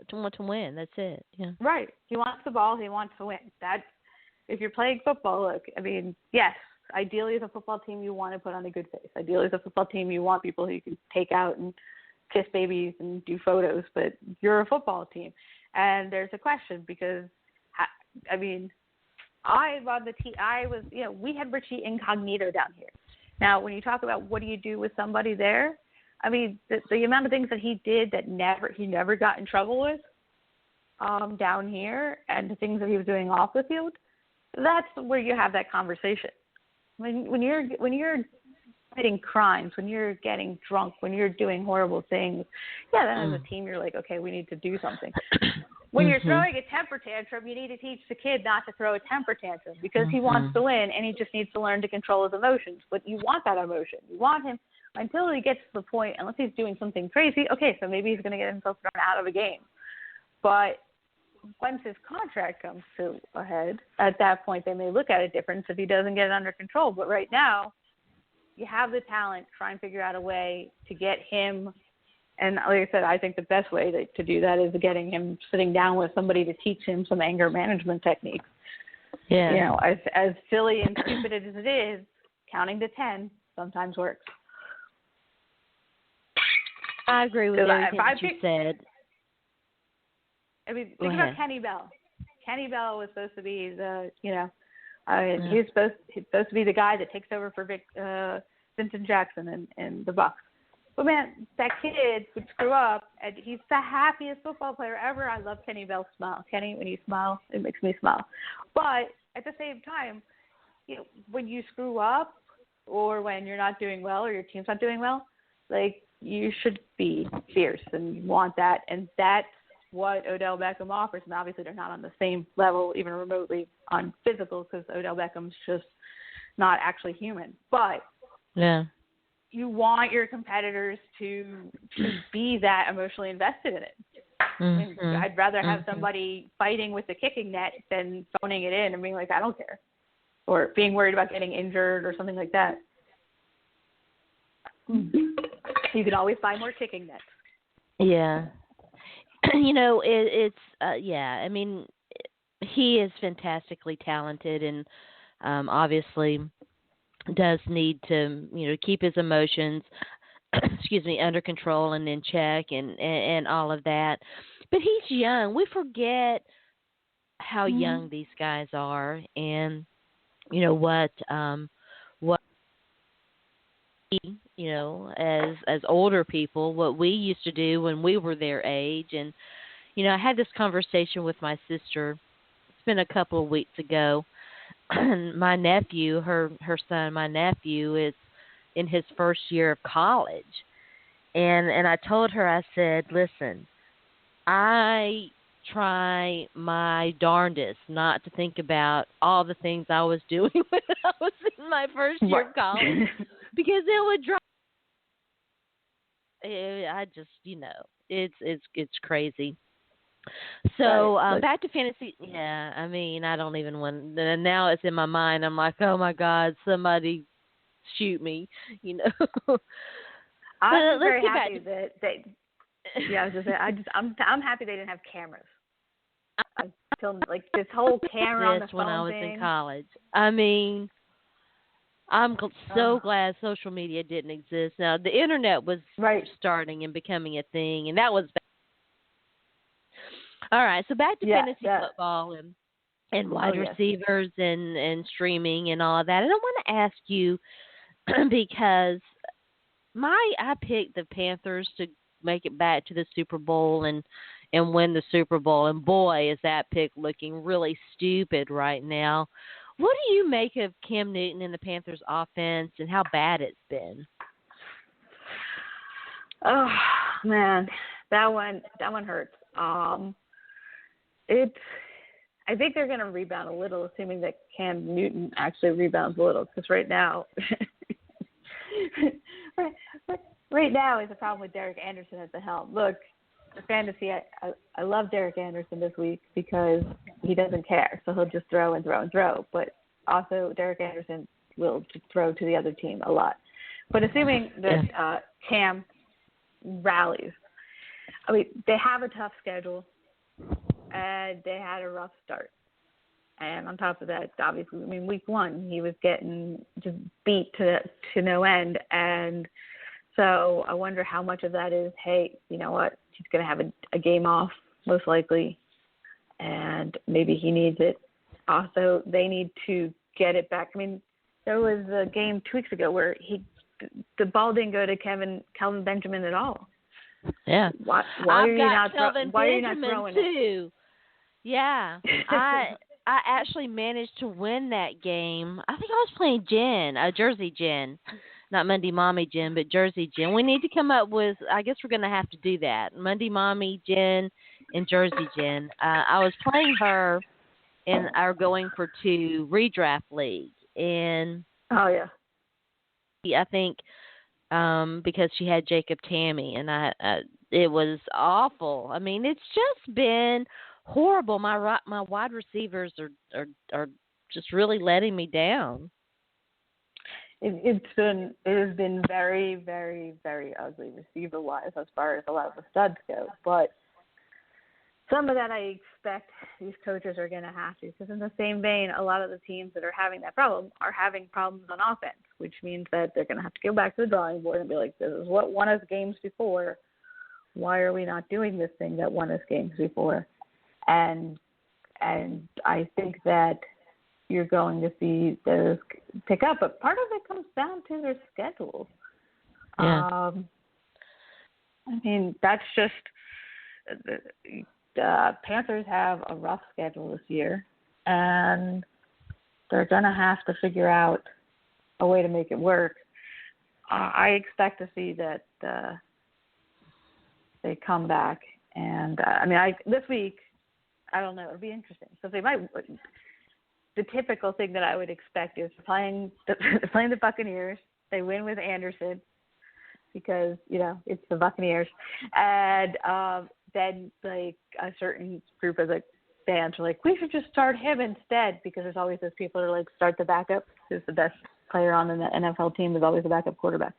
to win. That's it. Yeah. Right. He wants the ball. He wants to win. If you're playing football, look, I mean, yes, ideally as a football team, you want to put on a good face. Ideally as a football team, you want people who you can take out and kiss babies and do photos, but you're a football team. And there's a question because, I mean, I was, you know, we had Richie Incognito down here. Now, when you talk about what do you do with somebody there, I mean, the amount of things that he did that he never got in trouble with down here, and the things that he was doing off the field, that's where you have that conversation. When you're committing crimes, when you're getting drunk, when you're doing horrible things, then as a team you're like, okay, we need to do something. When you're throwing a temper tantrum, you need to teach the kid not to throw a temper tantrum because he wants to win and he just needs to learn to control his emotions. But you want that emotion. You want him until he gets to the point, unless he's doing something crazy, okay, so maybe he's going to get himself thrown out of a game. But once his contract comes to a head, at that point they may look at it different if he doesn't get it under control. But right now, you have the talent. Try and figure out a way to get him. And like I said, I think the best way to do that is getting him sitting down with somebody to teach him some anger management techniques. Yeah. You know, as silly and stupid as it is, counting to 10 sometimes works. I agree with everything that you said. I mean, think about Kenny Bell. Kenny Bell was supposed to be he's supposed to be the guy that takes over for Vincent Jackson and the Bucs. But man, that kid would screw up, and he's the happiest football player ever. I love Kenny Bell's smile. Kenny, when you smile, it makes me smile. But at the same time, you know, when you screw up, or when you're not doing well, or your team's not doing well, like you should be fierce and you want that, and that's what Odell Beckham offers. And obviously they're not on the same level, even remotely, on physical, because Odell Beckham's just not actually human. But you want your competitors to be that emotionally invested in it. I'd rather have somebody fighting with the kicking net than phoning it in and being like, I don't care, or being worried about getting injured or something like that. You can always find more kicking nets. Yeah. You know, I mean, he is fantastically talented and obviously does need to, you know, keep his emotions, under control and in check and all of that. But he's young. We forget how young these guys are, and, you know, what you know, as older people, what we used to do when we were their age. And, you know, I had this conversation with my sister. It's been a couple of weeks ago. My nephew, her son, my nephew is in his first year of college. And I told her, I said, listen, I try my darndest not to think about all the things I was doing when I was in my first year of college, because it would drive. I just, it's crazy. Right. So Like, back to fantasy. Yeah, I mean, I don't even want. And now it's in my mind. I'm like, oh my God, somebody shoot me, you know. I'm But just let's very get back happy that they. Yeah, I was just saying. I'm happy they didn't have cameras. Until like this whole camera on this the when I phone was in thing. college. I mean, I'm so Oh, glad social media didn't exist. Now the internet was right. starting and becoming a thing, and that was all right. So back to Yeah. fantasy That. football and Oh wide yes. receivers and streaming and all of that. And I want to ask you because I picked the Panthers to make it back to the Super Bowl and win the Super Bowl. And boy, is that pick looking really stupid right now. What do you make of Cam Newton and the Panthers offense and how bad it's been? Oh man, that one hurts. It's. I think they're going to rebound a little, assuming that Cam Newton actually rebounds a little. Because right now, right now is a problem with Derek Anderson at the helm. Look, for fantasy, I love Derek Anderson this week because he doesn't care, so he'll just throw and throw and throw. But also, Derek Anderson will just throw to the other team a lot. But assuming that Cam rallies, I mean, they have a tough schedule. And they had a rough start. And on top of that, obviously, I mean, week one, he was getting just beat to no end. And so I wonder how much of that is, hey, you know what, he's going to have a game off, most likely, and maybe he needs it. Also, they need to get it back. I mean, there was a game 2 weeks ago where the ball didn't go to Kelvin Benjamin at all. Yeah. Why I've are you got not Kelvin why are you not Benjamin throwing too. Yeah, I actually managed to win that game. I think I was playing Jen, Jersey Jen, not Monday Mommy Jen, but Jersey Jen. We need to come up with. I guess we're going to have to do that. Monday Mommy Jen and Jersey Jen. I was playing her in our going for two redraft league, and Oh yeah. I think because she had Jacob Tammy, and it was awful. I mean, it's just been horrible. My wide receivers are just really letting me down. It has been very, very, very ugly receiver wise as far as a lot of the studs go. But some of that I expect these coaches are going to have to, because in the same vein, a lot of the teams that are having that problem are having problems on offense, which means that they're going to have to go back to the drawing board and be like, this is what won us games before. Why are we not doing this thing that won us games before? And I think that you're going to see those pick up, but part of it comes down to their schedules. Yeah. I mean, that's just the Panthers have a rough schedule this year, and they're going to have to figure out a way to make it work. I expect to see that they come back, and this week, I don't know, it'll be interesting. So they might. The typical thing that I would expect is playing the Buccaneers. They win with Anderson because it's the Buccaneers, and then like a certain group of the fans are like, we should just start him instead, because there's always those people that are like, start the backup, who's the best player on the NFL team is always the backup quarterback,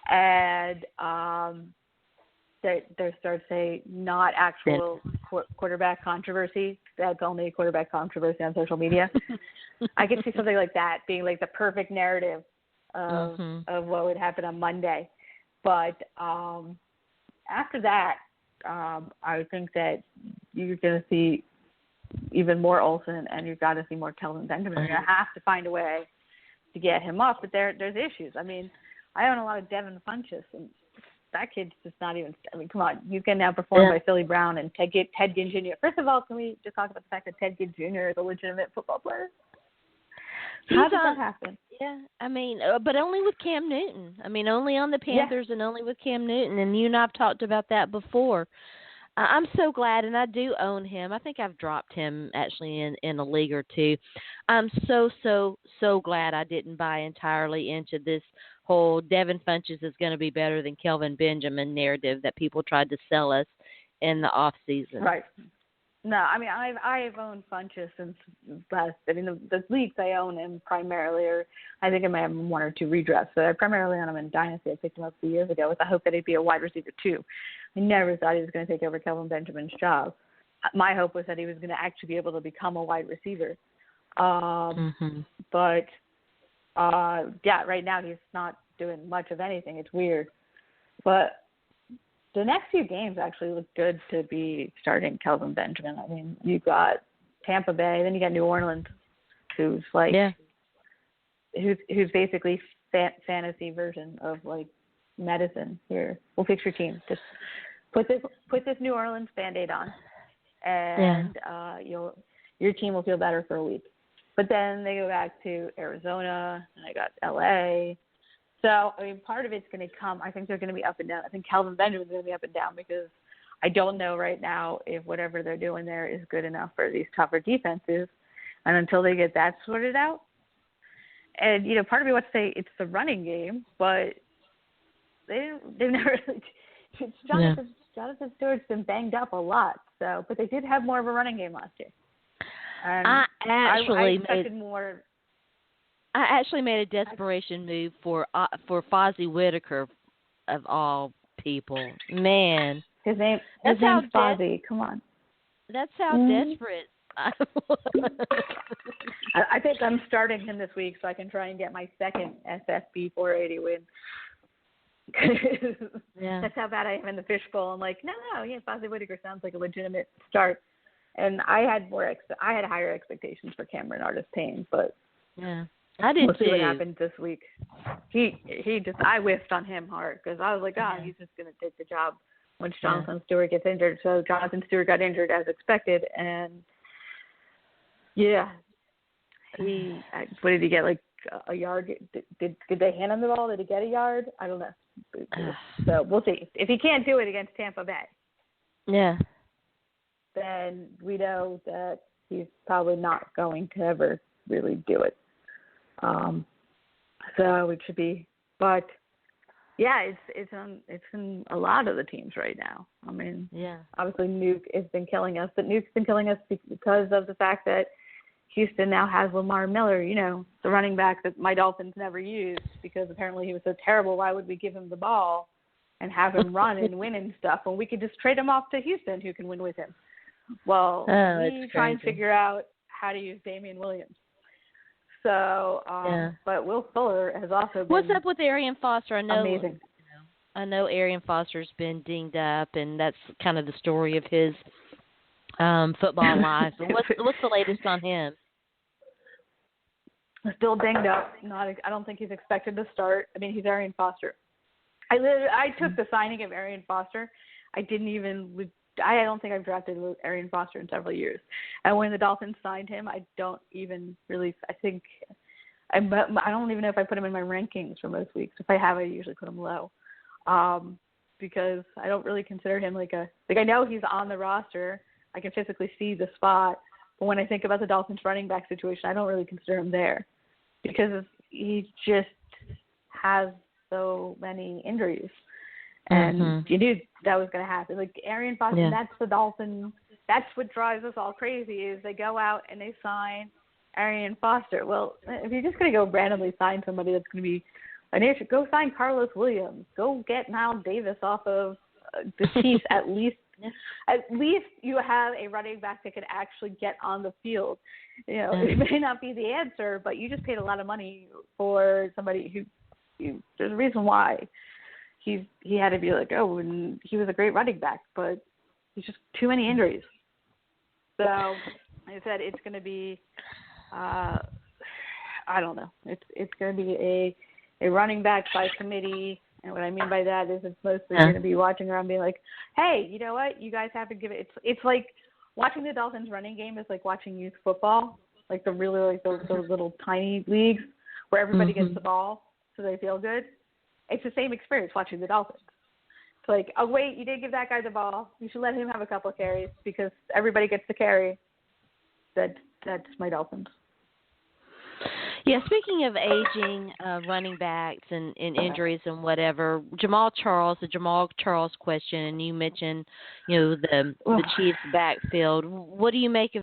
and there starts a not actual quarterback controversy. That's only a quarterback controversy on social media. I could see something like that being like the perfect narrative of what would happen on Monday. But after that, I think that you're going to see even more Olsen, and you've got to see more Kelvin Benjamin. You're going to have to find a way to get him up. But there's issues. I mean, I own a lot of Devin Funchess, and that kid's just not even. I mean, come on, he's getting outperformed by Philly Brown and Ted Ginn Jr. First of all, can we just talk about the fact that Ted Ginn Jr. is a legitimate football player? How did that happen? Yeah, I mean, but only with Cam Newton. I mean, only on the Panthers and only with Cam Newton. And you and I've talked about that before. I'm so glad, and I do own him. I think I've dropped him actually in a league or two. I'm so glad I didn't buy entirely into this whole Devin Funches is going to be better than Kelvin Benjamin narrative that people tried to sell us in the off season. Right. No, I mean I've owned Funches since last. I mean the leagues I own him primarily, or I think I might have one or two redrafts. But I primarily own him in Dynasty. I picked him up a few years ago with the hope that he'd be a wide receiver too. I never thought he was going to take over Kelvin Benjamin's job. My hope was that he was going to actually be able to become a wide receiver. But yeah, right now he's not doing much of anything. It's weird, but the next few games actually look good to be starting Kelvin Benjamin. I mean, you got Tampa Bay, then you got New Orleans, who's like, who's basically fantasy version of like medicine. Here, we'll fix your team. Just put this New Orleans Band-Aid on, and your team will feel better for a week. But then they go back to Arizona, and I got LA. So, I mean, part of it's going to come. I think they're going to be up and down. I think Kelvin Benjamin's going to be up and down because I don't know right now if whatever they're doing there is good enough for these tougher defenses. And until they get that sorted out, and, you know, part of me wants to say it's the running game, but they've never really – Jonathan Stewart's been banged up a lot. So, but they did have more of a running game last year. And I expected more – I actually made a desperation move for Fozzie Whitaker, of all people. Man, his name's Fozzie. Come on, that's how desperate. I think I'm starting him this week so I can try and get my second SFB 480 win. That's how bad I am in the fishbowl. I'm like, no, Fozzie Whitaker sounds like a legitimate start. And I had higher expectations for Cameron Artis-Payne, but I did we'll see too. what happens this week. I whiffed on him hard because I was like, he's just going to take the job once Jonathan Stewart gets injured. So Jonathan Stewart got injured as expected, and what did he get, like a yard? Did they hand him the ball? Did he get a yard? I don't know. So we'll see. If he can't do it against Tampa Bay, then we know that he's probably not going to ever really do it. So it should be, but it's in a lot of the teams right now. I mean, obviously Nuke has been killing us, but Nuke's been killing us because of the fact that Houston now has Lamar Miller, you know, the running back that my Dolphins never used because apparently he was so terrible. Why would we give him the ball and have him run and win and stuff when we could just trade him off to Houston, who can win with him? Well, we try and figure out how to use Damian Williams. So, but Will Fuller has also been What's up with Arian Foster? I know, amazing. I know Arian Foster's been dinged up, and that's kind of the story of his football life. But what's the latest on him? Still dinged up. I don't think he's expected to start. I mean, he's Arian Foster. I took the signing of Arian Foster. I don't think I've drafted Arian Foster in several years. And when the Dolphins signed him, I don't even really, I don't even know if I put him in my rankings for most weeks. If I have, I usually put him low. Because I don't really consider him I know he's on the roster. I can physically see the spot. But when I think about the Dolphins running back situation, I don't really consider him there. Because he just has so many injuries. And you knew that was going to happen. Like Arian Foster, that's the Dolphins. That's what drives us all crazy is they go out and they sign Arian Foster. Well, if you're just going to go randomly sign somebody that's going to be an issue, go sign Carlos Williams. Go get Miles Davis off of the Chiefs at least. At least you have a running back that can actually get on the field. You know, it may not be the answer, but you just paid a lot of money for somebody who there's a reason why. He had to be and he was a great running back, but he's just too many injuries. So, like I said, it's going to be, I don't know. It's going to be a running back by committee, and what I mean by that is it's mostly going to be watching around being like, hey, you know what? You guys have to give it. It's like watching the Dolphins running game is like watching youth football, like the really those little tiny leagues where everybody gets the ball so they feel good. It's the same experience watching the Dolphins. It's like, oh, wait, you didn't give that guy the ball. You should let him have a couple of carries because everybody gets the carry. That's my Dolphins. Yeah, speaking of aging running backs and injuries and whatever, the Jamal Charles question, and you mentioned, the Chiefs backfield. What do you make of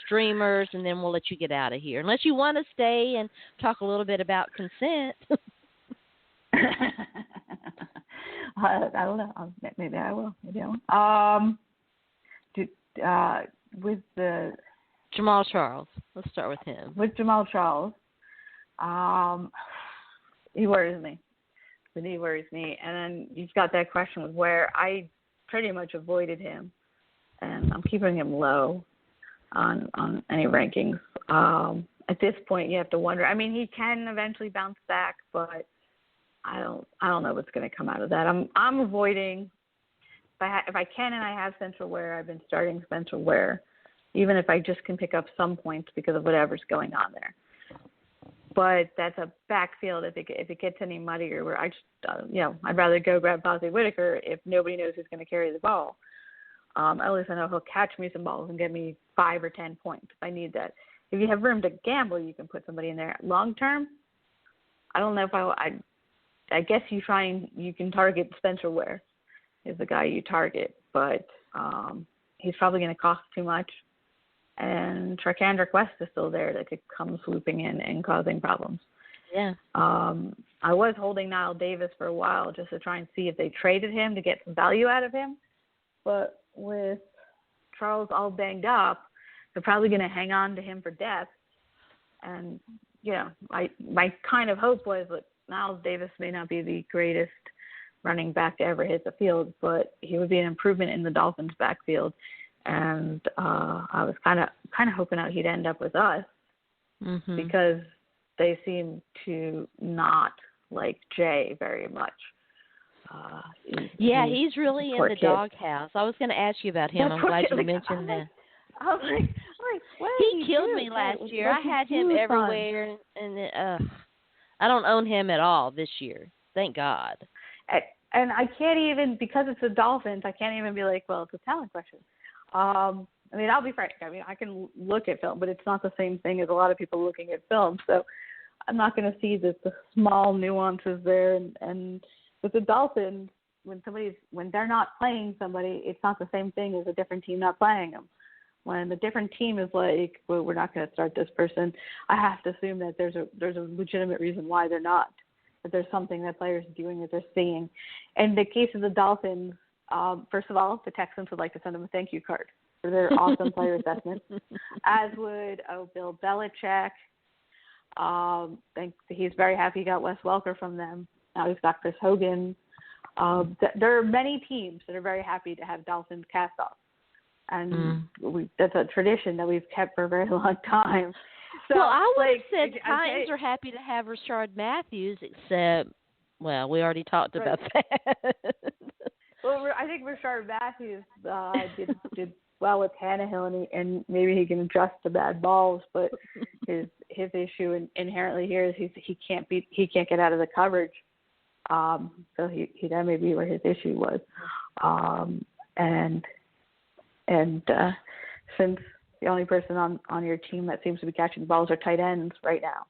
streamers? And then we'll let you get out of here, unless you want to stay and talk a little bit about consent. I don't know. Maybe I will. Maybe I won't. With the Jamal Charles. Let's start with him. With Jamal Charles, he worries me. The knee worries me. And then you've got that question with where I pretty much avoided him, and I'm keeping him low on any rankings. At this point, you have to wonder. I mean, he can eventually bounce back, but I don't know what's going to come out of that. I'm avoiding. If I can and I have Spencer Ware, I've been starting Spencer Ware, even if I just can pick up some points because of whatever's going on there. But that's a backfield. If it gets any muddier, where I just I'd rather go grab Bosley Whitaker if nobody knows who's going to carry the ball. At least I know he'll catch me some balls and get me 5 or 10 points if I need that. If you have room to gamble, you can put somebody in there. Long term, I don't know if I guess you can target Spencer Ware is the guy you target, but he's probably going to cost too much. And Charkandra Quest is still there that could come swooping in and causing problems. Yeah. I was holding Niall Davis for a while just to try and see if they traded him to get some value out of him. But with Charles all banged up, they're probably going to hang on to him for depth. And, my kind of hope was that Niall Davis may not be the greatest running back to ever hit the field, but he would be an improvement in the Dolphins' backfield. And I was kind of hoping out he'd end up with us because they seem to not like Jay very much. He's really in the doghouse. I was going to ask you about him. I'm glad you mentioned that. I was like, what he killed me last year. I had him everywhere, and I don't own him at all this year. Thank God. And I can't even, because it's the Dolphins, I can't even be like, well, it's a talent question. I'll be frank. I can look at film, but it's not the same thing as a lot of people looking at film. So I'm not going to see the small nuances there. And with the Dolphins, when they're not playing somebody, it's not the same thing as a different team not playing them. When the different team is like, well, we're not going to start this person, I have to assume that there's a legitimate reason why they're not. That there's something that players are doing that they're seeing. In the case of the Dolphins, first of all, the Texans would like to send them a thank you card for their awesome player assessment, as would Bill Belichick. He's very happy he got Wes Welker from them. Now he's got Chris Hogan. There are many teams that are very happy to have Dolphins cast off. And that's a tradition that we've kept for a very long time. So, I would have said Titans are happy to have Rashard Matthews, except, well, we already talked about that. Well, I think Rashard Matthews did well with Tannehill, and maybe he can adjust to bad balls. But his issue inherently here is he can't get out of the coverage. So that may be where his issue was. And since the only person on your team that seems to be catching balls are tight ends right now,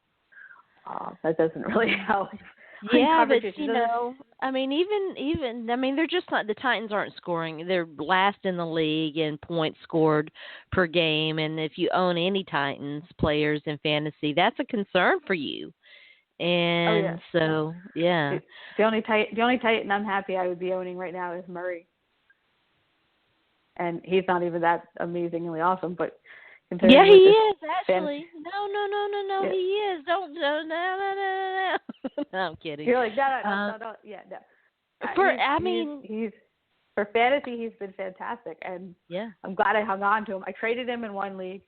that doesn't really help. Yeah, but they're just not. The Titans aren't scoring. They're last in the league in points scored per game, and if you own any Titans players in fantasy, that's a concern for you. And so, yeah. The only Titan I'm happy I would be owning right now is Murray. And he's not even that amazingly awesome, but yeah, he is actually. No, yeah. he is. No. No, I'm kidding. You're like no. Yeah, no. He's for fantasy, he's been fantastic, and I'm glad I hung on to him. I traded him in one league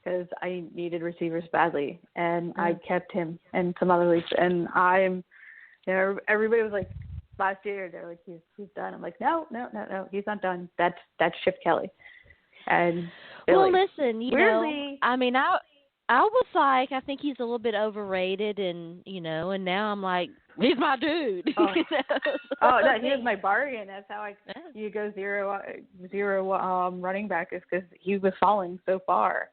because I needed receivers badly, and I kept him in some other leagues. And everybody was like, last year they're like, he's done. I'm like, no, he's not done. That's Chip Kelly. And well, listen, weirdly, I was like, I think he's a little bit overrated, and and now I'm like, he's my dude. Oh, So oh no, he was my bargain. That's how yeah. you go zero running back is because he was falling so far.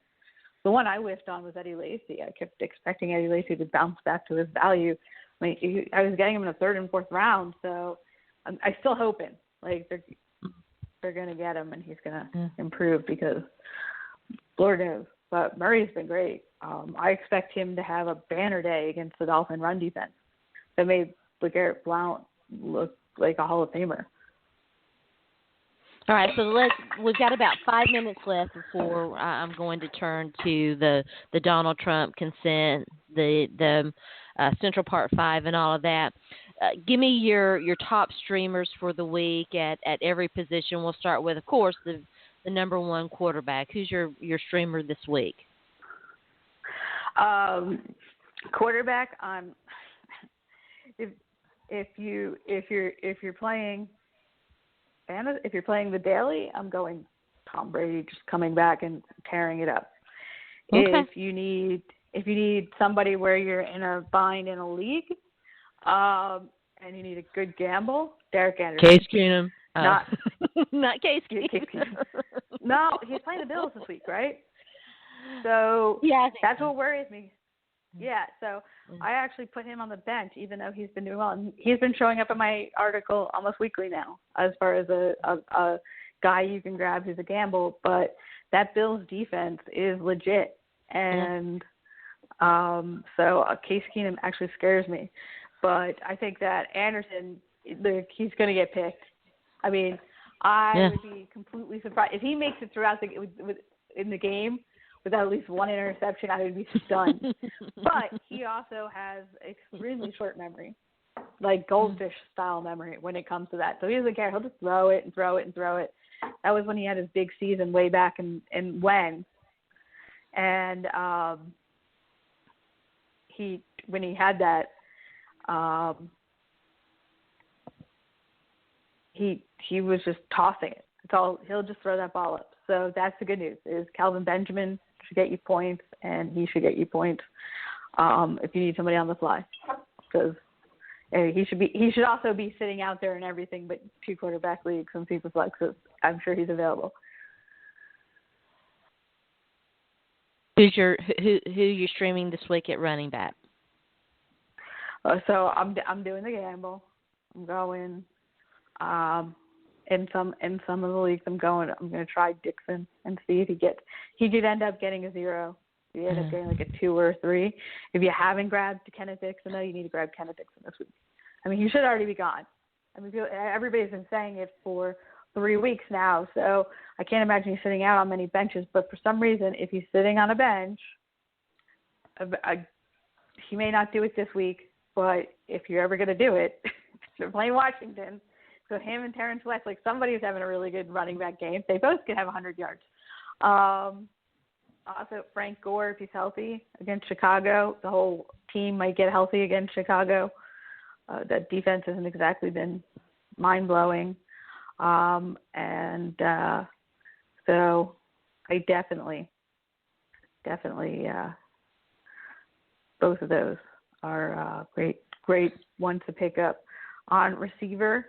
The one I wished on was Eddie Lacy. I kept expecting Eddie Lacy to bounce back to his value. I mean, I was getting him in the third and fourth round, so I'm still hoping like they're gonna get him and he's gonna improve because Lord knows. But Murray's been great. I expect him to have a banner day against the Dolphin run defense that made LeGarrette Blount look like a Hall of Famer. All right, so we've got about 5 minutes left before I'm going to turn to the Donald Trump consent, the Central Park 5 and all of that. Give me your top streamers for the week at every position. We'll start with, of course, the number one quarterback. Who's your streamer this week? Quarterback, if you're playing the daily, I'm going Tom Brady, just coming back and tearing it up. Okay. If you need somebody where you're in a bind in a league, and you need a good gamble, Derek Anderson. Case Keenum. Not Case Keenum. No, he's playing the Bills this week, right? So yeah, that's what worries me. Yeah, so I actually put him on the bench, even though he's been doing well. And he's been showing up in my article almost weekly now, as far as a guy you can grab who's a gamble. But that Bills defense is legit, and so Case Keenum actually scares me. But I think that Anderson, he's going to get picked. I mean, I would be completely surprised if he makes it throughout in the game without at least one interception. I would be stunned. But he also has extremely short memory, like goldfish style memory when it comes to that. So he doesn't care. He'll just throw it and throw it and throw it. That was when he had his big season way back and when. And when he had that, he was just tossing it. It's all, he'll just throw that ball up. So that's the good news. Is Calvin Benjamin should get you points, and he should get you points if you need somebody on the fly, because he should also be sitting out there in everything but 2 quarterback leagues and super flexes. I'm sure he's available. Who you're streaming this week at running back? So I'm doing the gamble. I'm going in some of the leagues. I'm going to try Dixon and see if he could end up getting a 0. If he end up getting like a 2 or a 3. If you haven't grabbed Kenneth Dixon, though, you need to grab Kenneth Dixon this week. I mean, he should already be gone. I mean, everybody's been saying it for 3 weeks now, so I can't imagine he's sitting out on many benches. But for some reason, if he's sitting on a bench, he may not do it this week. But if you're ever going to do it, if you're playing Washington, so him and Terrence West, like somebody's having a really good running back game. They both could have 100 yards. Also, Frank Gore, if he's healthy against Chicago, the whole team might get healthy against Chicago. That defense hasn't exactly been mind-blowing. So I definitely, both of those are great ones to pick up. On receiver,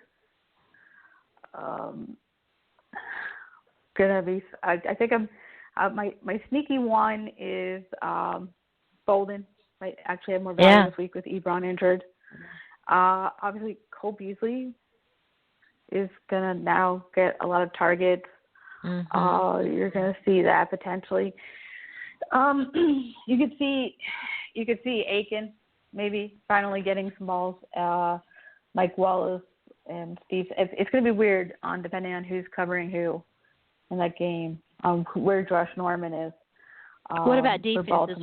gonna be. I think my sneaky one is Bolden. Might actually have more value this week with Ebron injured. Obviously, Cole Beasley is gonna now get a lot of targets. Mm-hmm. You're gonna see that potentially. You could see Aiken maybe finally getting some balls. Mike Wallace and Steve. It's going to be weird depending on who's covering who in that game. Where Josh Norman is. What about defenses?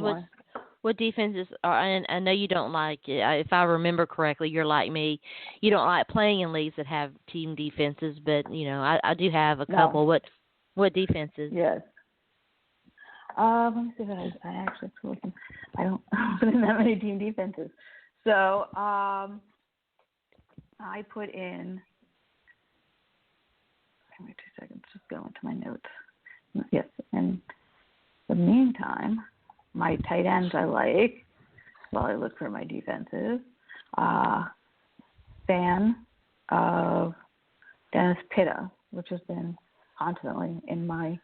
What defenses are? And I know you don't like it. If I remember correctly, you're like me. You don't like playing in leagues that have team defenses, but I do have a couple. No. What defenses? Yes. Let me see what I actually looking. I don't put in that many team defenses. So I put in. Give me 2 seconds. Just go into my notes. Yes. In the meantime, My tight ends I like. While I look for my defenses. Fan of Dennis Pitta, which has been constantly in my.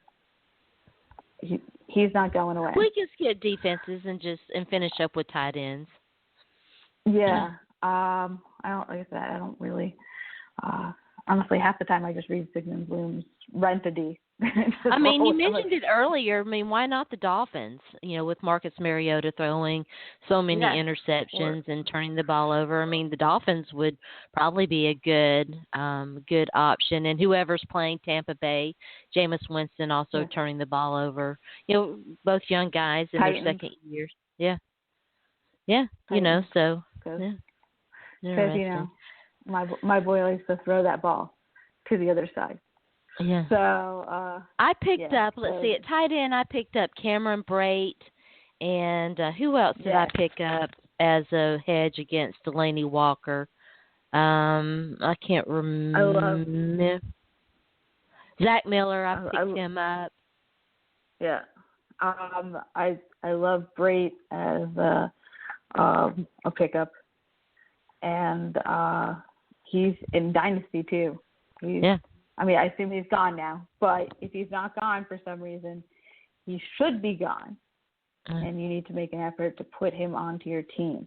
He's not going away. We can skip defenses and finish up with tight ends. Yeah. I don't like that. I don't really. Honestly, half the time I just read Sigmund Bloom's Rent a D. I mean, you mentioned it earlier. I mean, why not the Dolphins? With Marcus Mariota throwing so many interceptions and turning the ball over. I mean, the Dolphins would probably be a good option. And whoever's playing Tampa Bay, Jameis Winston also turning the ball over. Both young guys in their second years. Yeah. Yeah. Titans. So. Because, my boy likes to throw that ball to the other side. Yeah. So I picked up. Let's see. At tight end, I picked up Cameron Brate, and who else did I pick up as a hedge against Delaney Walker? I can't remember. Zach Miller. I picked him up. Yeah. I love Brate as a pickup, and he's in Dynasty too. I mean, I assume he's gone now, but if he's not gone for some reason, he should be gone, and you need to make an effort to put him onto your team.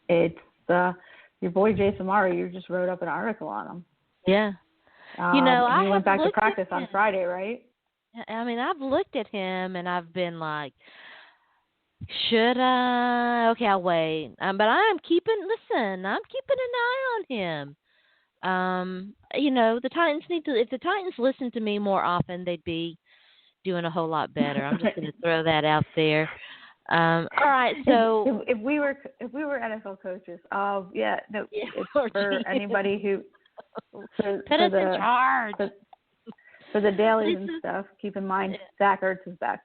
It's your boy Jason Murray. You just wrote up an article on him. Yeah. I went back to practice on Friday, right? I mean, I've looked at him, and I've been like, should I? Okay, I'll wait. But I'm keeping an eye on him. The Titans if the Titans listened to me more often, they'd be doing a whole lot better. I'm just going to throw that out there. All right, so if we were NFL coaches, it's for anybody who put us in charge for the dailies and stuff. Keep in mind, Zach Ertz is back.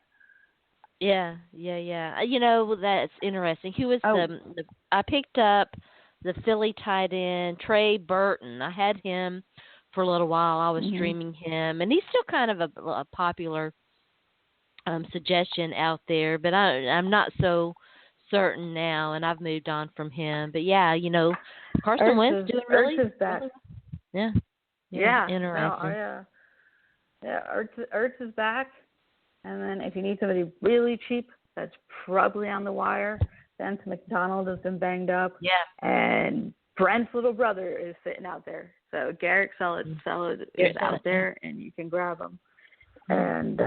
Yeah. That's interesting. Who was I picked up the Philly tight end, Trey Burton. I had him for a little while. I was streaming him, and he's still kind of a popular suggestion out there, but I'm not so certain now, and I've moved on from him. But yeah, Carson Wentz doing really. Ertz is back. Yeah. No, Interesting. Ertz is back, and then if you need somebody really cheap, that's probably on the wire. Vance McDonald has been banged up. Yeah. And Brent's little brother is sitting out there. So Garrett Sellett is out there, and you can grab him. And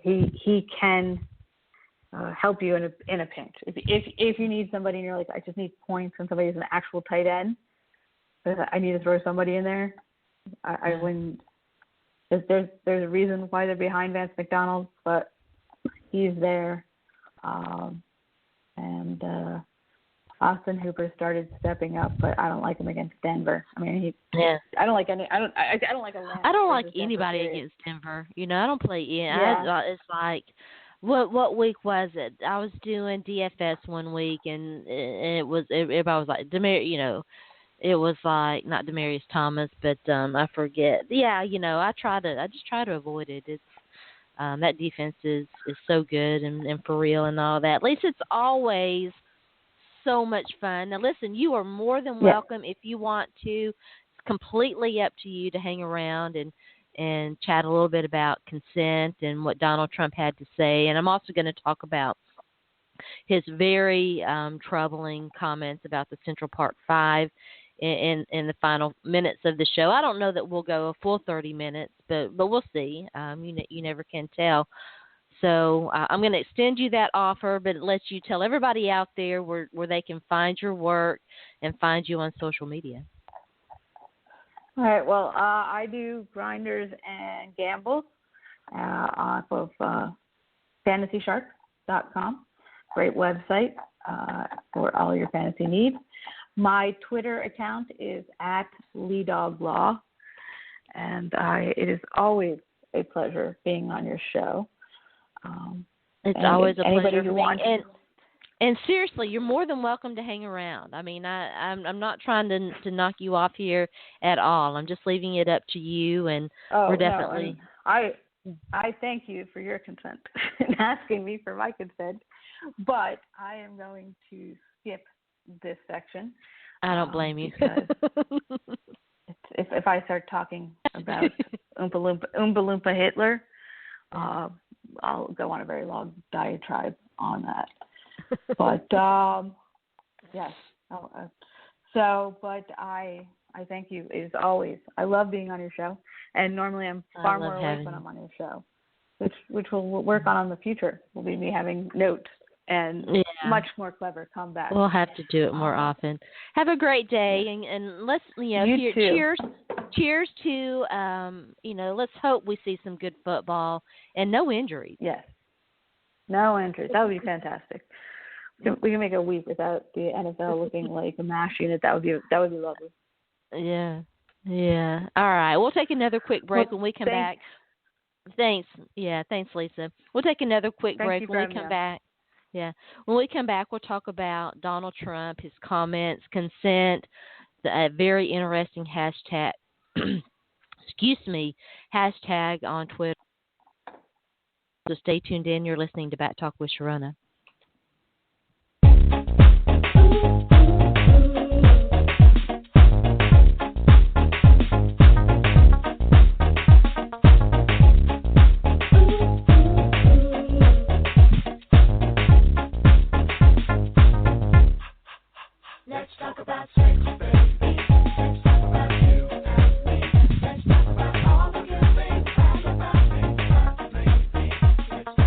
he can help you in a pinch. If you need somebody and you're like, I just need points and somebody's an actual tight end, I need to throw somebody in there, I wouldn't. There's a reason why they're behind Vance McDonald, but he's there. And Austin Hooper started stepping up, but I don't like him against Denver. I mean, I don't like any. I don't like Atlanta. I don't like anybody against Denver. I don't play in. Yeah. It's like, what week was it? I was doing DFS one week, and everybody was like it was like not Demaryius Thomas, but I forget. Yeah, I just try to avoid it. It's that defense is so good and for real and all that. At least it's always so much fun. Now, listen, you are more than welcome if you want to. It's completely up to you to hang around and chat a little bit about consent and what Donald Trump had to say. And I'm also going to talk about his very troubling comments about the Central Park 5 in the final minutes of the show. I don't know that we'll go a full 30 minutes, but we'll see. You never can tell. So I'm going to extend you that offer, but it lets you tell everybody out there where they can find your work and find you on social media. All right. Well, I do grinders and gambles off of fantasyshark.com. Great website for all your fantasy needs. My Twitter account is @LeeDogLaw, and it is always a pleasure being on your show. It's always a pleasure. And seriously, you're more than welcome to hang around. I mean, I'm not trying to knock you off here at all. I'm just leaving it up to you, and we're definitely. No, I thank you for your consent and asking me for my consent, but I am going to skip this section. I don't blame you. Because if I start talking about Oompa Loompa Hitler, I'll go on a very long diatribe on that. But yes. But I thank you as always. I love being on your show, and normally I'm far more awake when I'm on your show, which we'll work on in the future. Will be me having notes and much more clever comeback. We'll have to do it more often. Have a great day, and let's cheers to let's hope we see some good football and no injuries. Yes, no injuries. That would be fantastic. We can make a week without the NFL looking like a mash unit. That would be lovely. Yeah. All right, we'll take another quick break when we come back. Thanks. Yeah, thanks, Lisa. We'll take another quick break when we come back. Yeah. When we come back, we'll talk about Donald Trump, his comments, consent, a very interesting hashtag, hashtag on Twitter. So stay tuned in. You're listening to Bat Talk with Sharona. Let's talk about sex, baby. Let's talk about you and me. Let's talk about all the good things about me, baby. Let's talk about sex.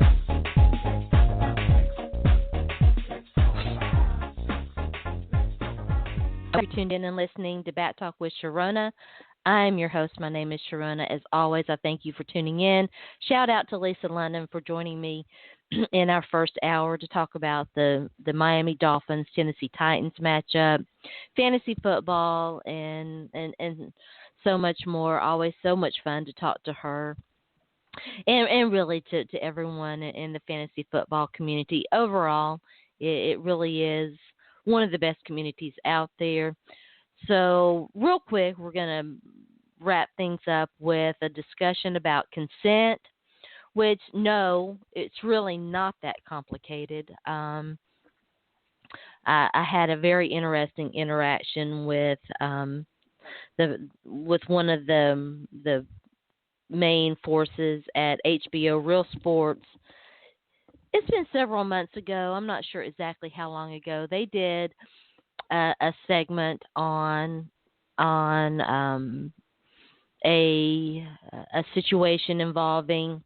Let's talk about sex. Let's talk about sex. You're tuned in and listening to Bat Talk with Sharona. I'm your host. My name is Sharona. As always, I thank you for tuning in. Shout out to Lisa London for joining me in our first hour to talk about the Miami Dolphins Tennessee Titans matchup, fantasy football, and so much more. Always so much fun to talk to her, and really to everyone in the fantasy football community. Overall, it really is one of the best communities out there. So real quick, we're going to wrap things up with a discussion about consent, which, no, it's really not that complicated. I had a very interesting interaction with one of the main forces at HBO Real Sports. It's been several months ago. I'm not sure exactly how long ago. They did a segment on a situation involving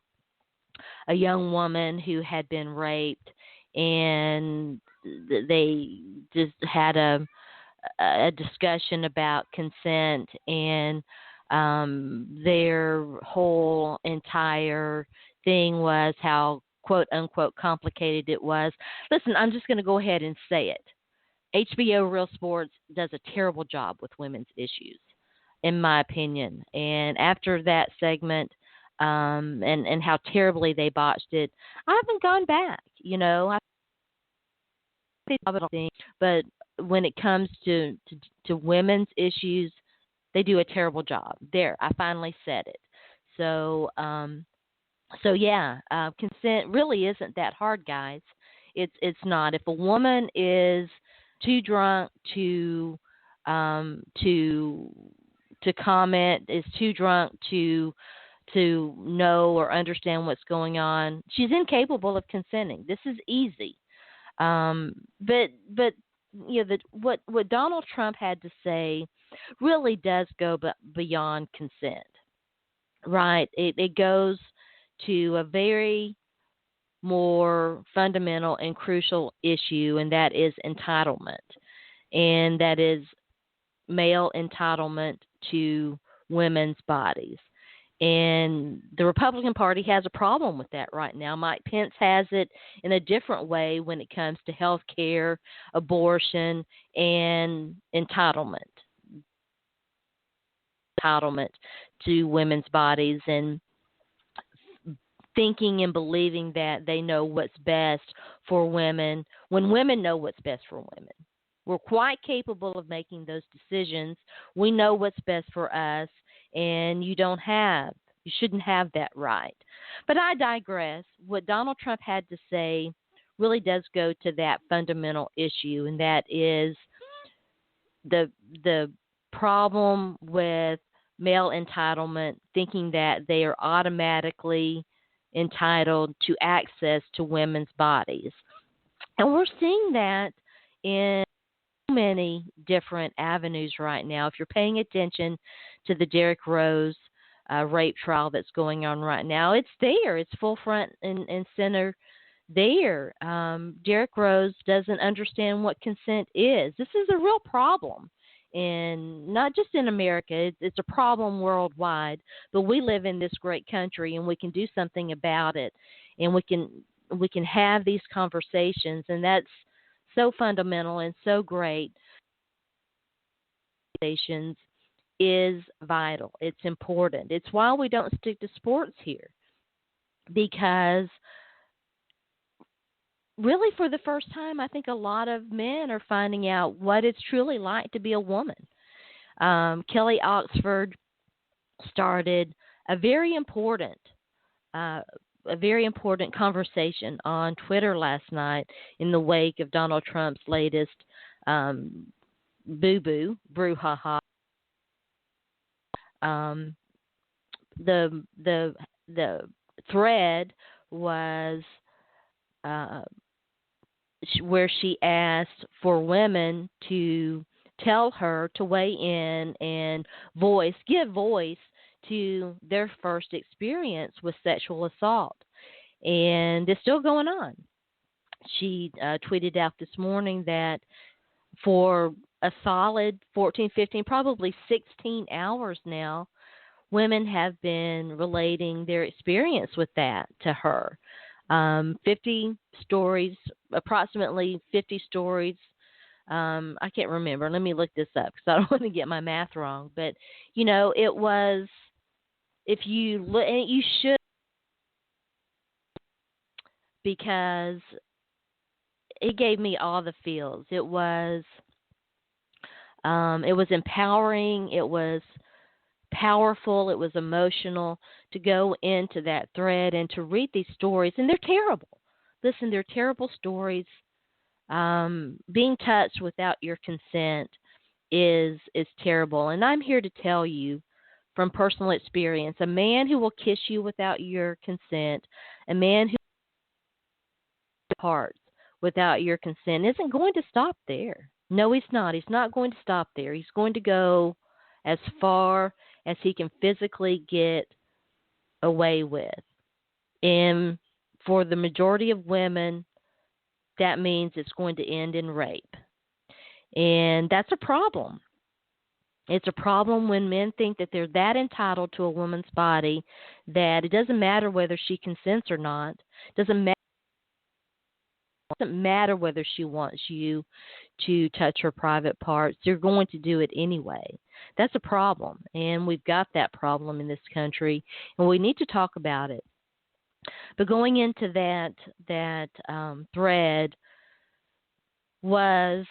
a young woman who had been raped, and they just had a discussion about consent, and their whole entire thing was how quote unquote complicated it was. Listen, I'm just going to go ahead and say it. HBO Real Sports does a terrible job with women's issues, in my opinion. And after that segment, and how terribly they botched it, I haven't gone back. But when it comes to women's issues, they do a terrible job. There, I finally said it. So consent really isn't that hard, guys. It's not. If a woman is too drunk to comment, is too drunk to know or understand what's going on, she's incapable of consenting. This is easy. But what Donald Trump had to say really does go beyond consent, right? It goes to a very more fundamental and crucial issue, and that is entitlement, and that is male entitlement to women's bodies. And the Republican Party has a problem with that right now. Mike Pence has it in a different way when it comes to health care, abortion, and entitlement to women's bodies, and thinking and believing that they know what's best for women when women know what's best for women. We're quite capable of making those decisions. We know what's best for us, and you don't have You shouldn't have that right. But I digress. What Donald Trump had to say really does go to that fundamental issue, and that is the problem with male entitlement, thinking that they are automatically entitled to access to women's bodies. And we're seeing that in so many different avenues right now. If you're paying attention to the Derrick Rose rape trial that's going on right now, it's there. It's full front and center there. Derrick Rose doesn't understand what consent is. This is a real problem. And not just in America, it's a problem worldwide. But we live in this great country, and we can do something about it, and we can have these conversations, and that's so fundamental and so great. Conversations is vital. It's important. It's why we don't stick to sports here, because really for the first time, I think a lot of men are finding out what it's truly like to be a woman. Kelly Oxford started a very important conversation on Twitter last night in the wake of Donald Trump's latest boo-boo, brouhaha. The thread was where she asked for women to tell her to weigh in and give voice to their first experience with sexual assault. And it's still going on. She tweeted out this morning that for a solid 14, 15, probably 16 hours now, women have been relating their experience with that to her. 50 stories, approximately 50 stories. I can't remember. Let me look this up because I don't want to get my math wrong. But, it was, if you look, and you should, because it gave me all the feels. It was empowering. It was powerful. It was emotional to go into that thread and to read these stories. And they're terrible. Listen, they're terrible stories. Being touched without your consent is terrible. And I'm here to tell you from personal experience, a man who will kiss you without your consent, a man who parts without your consent isn't going to stop there. No, he's not. He's not going to stop there. He's going to go as far as he can physically get away with. And for the majority of women, that means it's going to end in rape. And that's a problem. It's a problem when men think that they're that entitled to a woman's body that it doesn't matter whether she consents or not. It doesn't matter whether she wants you to touch her private parts. You're going to do it anyway. That's a problem, and we've got that problem in this country, and we need to talk about it. But going into that thread was,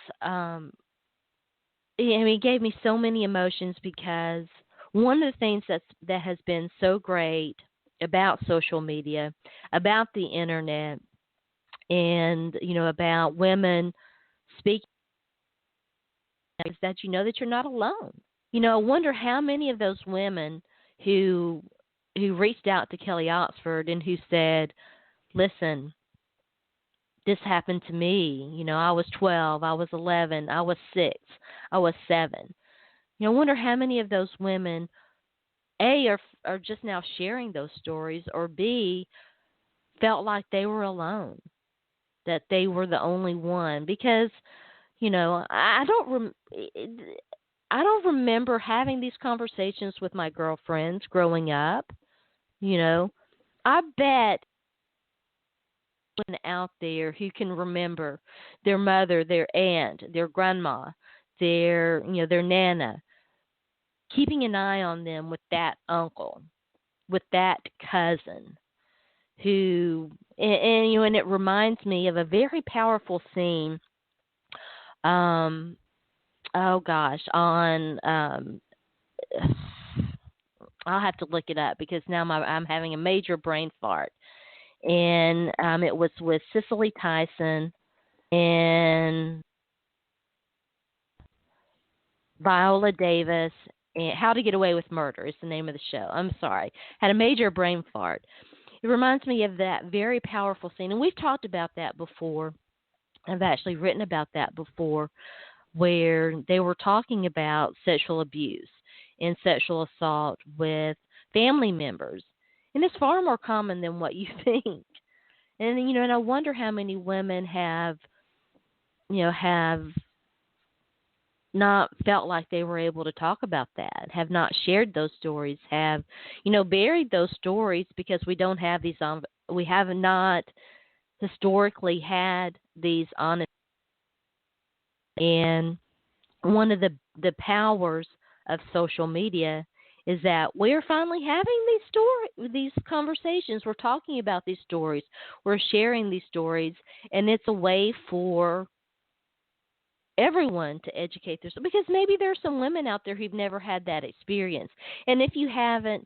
it gave me so many emotions, because one of the things that has been so great about social media, about the internet, and about women speaking, is that that you're not alone. I wonder how many of those women who reached out to Kelly Oxford and who said, "Listen, this happened to me. I was 12, I was 11, I was 6, I was 7." I wonder how many of those women, A, are just now sharing those stories, or B, felt like they were alone, that they were the only one. Because, I don't remember having these conversations with my girlfriends growing up. I bet someone out there who can remember their mother, their aunt, their grandma, their nana, keeping an eye on them with that uncle, with that cousin, who, and it reminds me of a very powerful scene. On I'll have to look it up because now I'm having a major brain fart. And it was with Cicely Tyson and Viola Davis. And How to Get Away with Murder is the name of the show. I'm sorry. Had a major brain fart. It reminds me of that very powerful scene. And we've talked about that before. I've actually written about that before, where they were talking about sexual abuse and sexual assault with family members. And it's far more common than what you think. And and I wonder how many women have not felt like they were able to talk about that, have not shared those stories, have buried those stories because we don't have these we have not historically had these honest. And one of the powers of social media is that we're finally having these conversations. We're talking about these stories. We're sharing these stories, and it's a way for everyone to educate themselves, because maybe there's some women out there who've never had that experience. And if you haven't,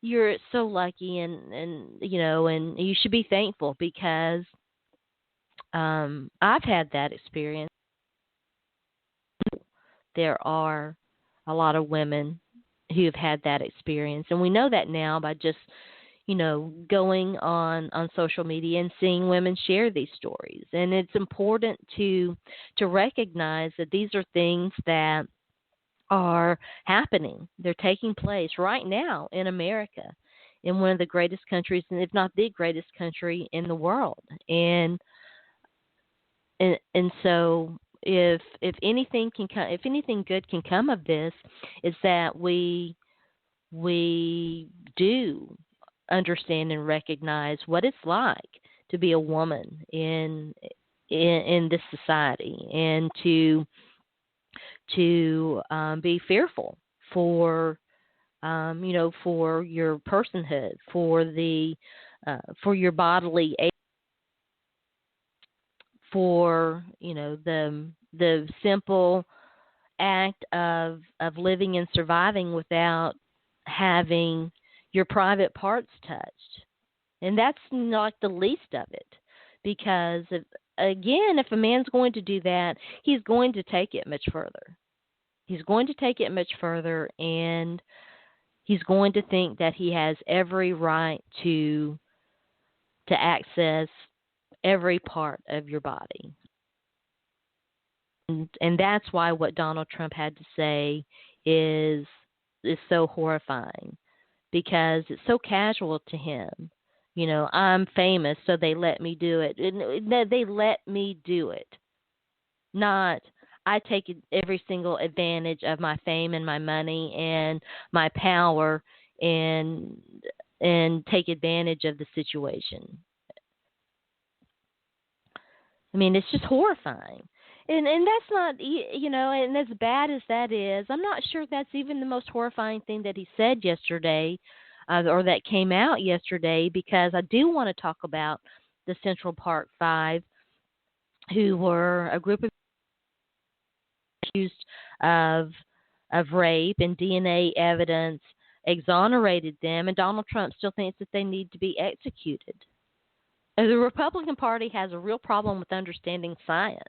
you're so lucky, and you should be thankful, because I've had that experience. There are a lot of women who have had that experience, and we know that now by just going on social media and seeing women share these stories. And it's important to recognize that these are things that are happening. They're taking place right now in America, in one of the greatest countries, and if not the greatest country in the world. And so if anything if anything good can come of this, is that we do understand and recognize what it's like to be a woman in this society, and to be fearful for for your personhood, for your bodily, for the simple act of living and surviving without having your private parts touched. And that's not the least of it, because if a man's going to do that, he's going to take it much further. He's going to take it much further, and he's going to think that he has every right to access every part of your body. And that's why what Donald Trump had to say is so horrifying, because it's so casual to him. I'm famous, so they let me do it. They let me do it. Not, I take every single advantage of my fame and my money and my power, and take advantage of the situation. I mean, it's just horrifying. And that's not, and as bad as that is, I'm not sure that's even the most horrifying thing that he said yesterday, or that came out yesterday, because I do want to talk about the Central Park Five, who were a group of accused of rape, and DNA evidence exonerated them, and Donald Trump still thinks that they need to be executed. The Republican Party has a real problem with understanding science.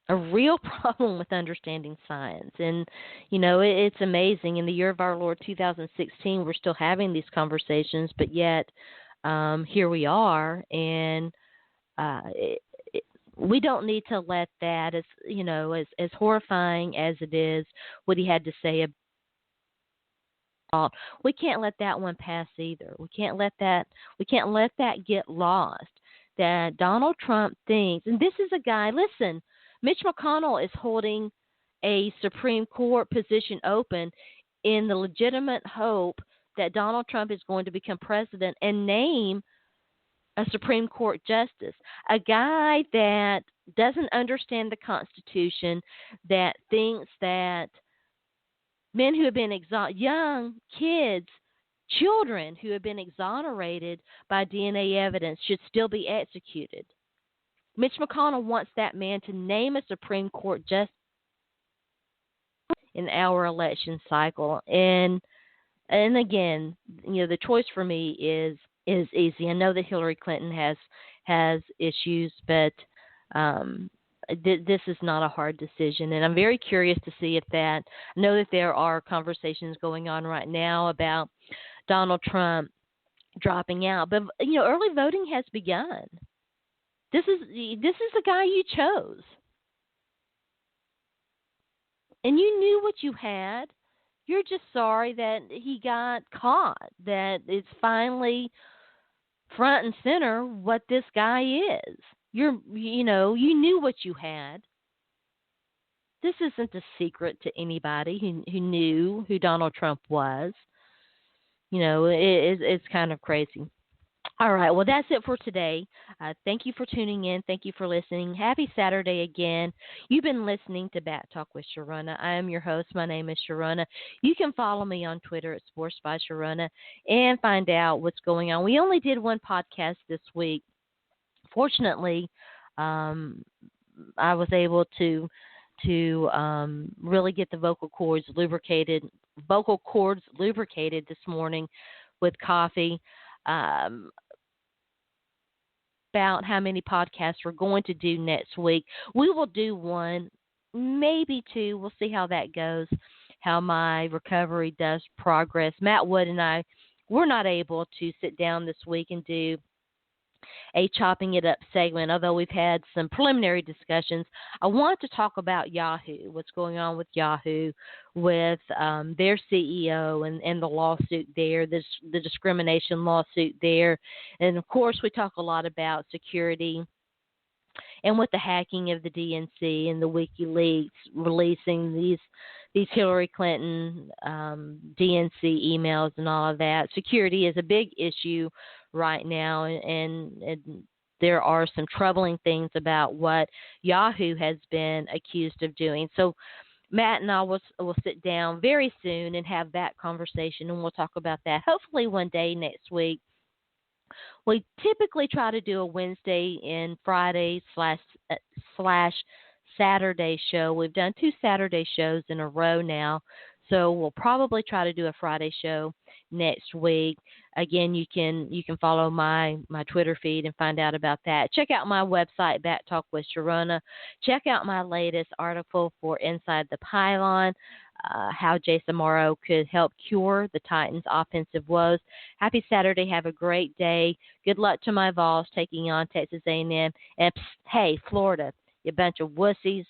A real problem with understanding science. And, it's amazing. In the year of our Lord 2016, we're still having these conversations, but yet here we are. And we don't need to let that, as horrifying as it is, what he had to say about, we can't let that one pass either. We can't let that get lost. That Donald Trump thinks, and this is a guy, listen, Mitch McConnell is holding a Supreme Court position open in the legitimate hope that Donald Trump is going to become president and name a Supreme Court justice. A guy that doesn't understand the Constitution, that thinks that men who have been young kids, children who have been exonerated by DNA evidence should still be executed. Mitch McConnell wants that man to name a Supreme Court justice in our election cycle. And again, the choice for me is easy. I know that Hillary Clinton has issues, but this is not a hard decision, and I'm very curious to see if that. I know that there are conversations going on right now about Donald Trump dropping out, but early voting has begun. This is the guy you chose, and you knew what you had. You're just sorry that he got caught. That it's finally front and center what this guy is. You knew what you had. This isn't a secret to anybody who knew who Donald Trump was. It's kind of crazy. All right, well, that's it for today. Thank you for tuning in. Thank you for listening. Happy Saturday again. You've been listening to Bat Talk with Sharona. I am your host. My name is Sharona. You can follow me on Twitter at Sports by Sharona and find out what's going on. We only did one podcast this week. Fortunately, I was able to really get the vocal cords lubricated this morning with coffee. About how many podcasts we're going to do next week. We will do one, maybe two. We'll see how that goes, how my recovery does progress. Matt Wood and I, we're not able to sit down this week and do a chopping it up segment, although we've had some preliminary discussions. I want to talk about Yahoo, what's going on with Yahoo, with their CEO and the lawsuit there, the discrimination lawsuit there. And, of course, we talk a lot about security and with the hacking of the DNC and the WikiLeaks releasing these Hillary Clinton DNC emails and all of that. Security is a big issue right now, and there are some troubling things about what Yahoo has been accused of doing. So Matt and I will sit down very soon and have that conversation, and we'll talk about that hopefully one day next week. We typically try to do a Wednesday and Friday slash Saturday show. We've done 2 Saturday shows in a row now, so we'll probably try to do a Friday show next week. Again, you can follow my Twitter feed and find out about that. Check out my website, Bat Talk with Sharona. Check out my latest article for Inside the Pylon, how Jason Morrow could help cure the Titans' offensive woes. Happy Saturday. Have a great day. Good luck to my Vols taking on Texas A&M. And hey, Florida, you bunch of wussies.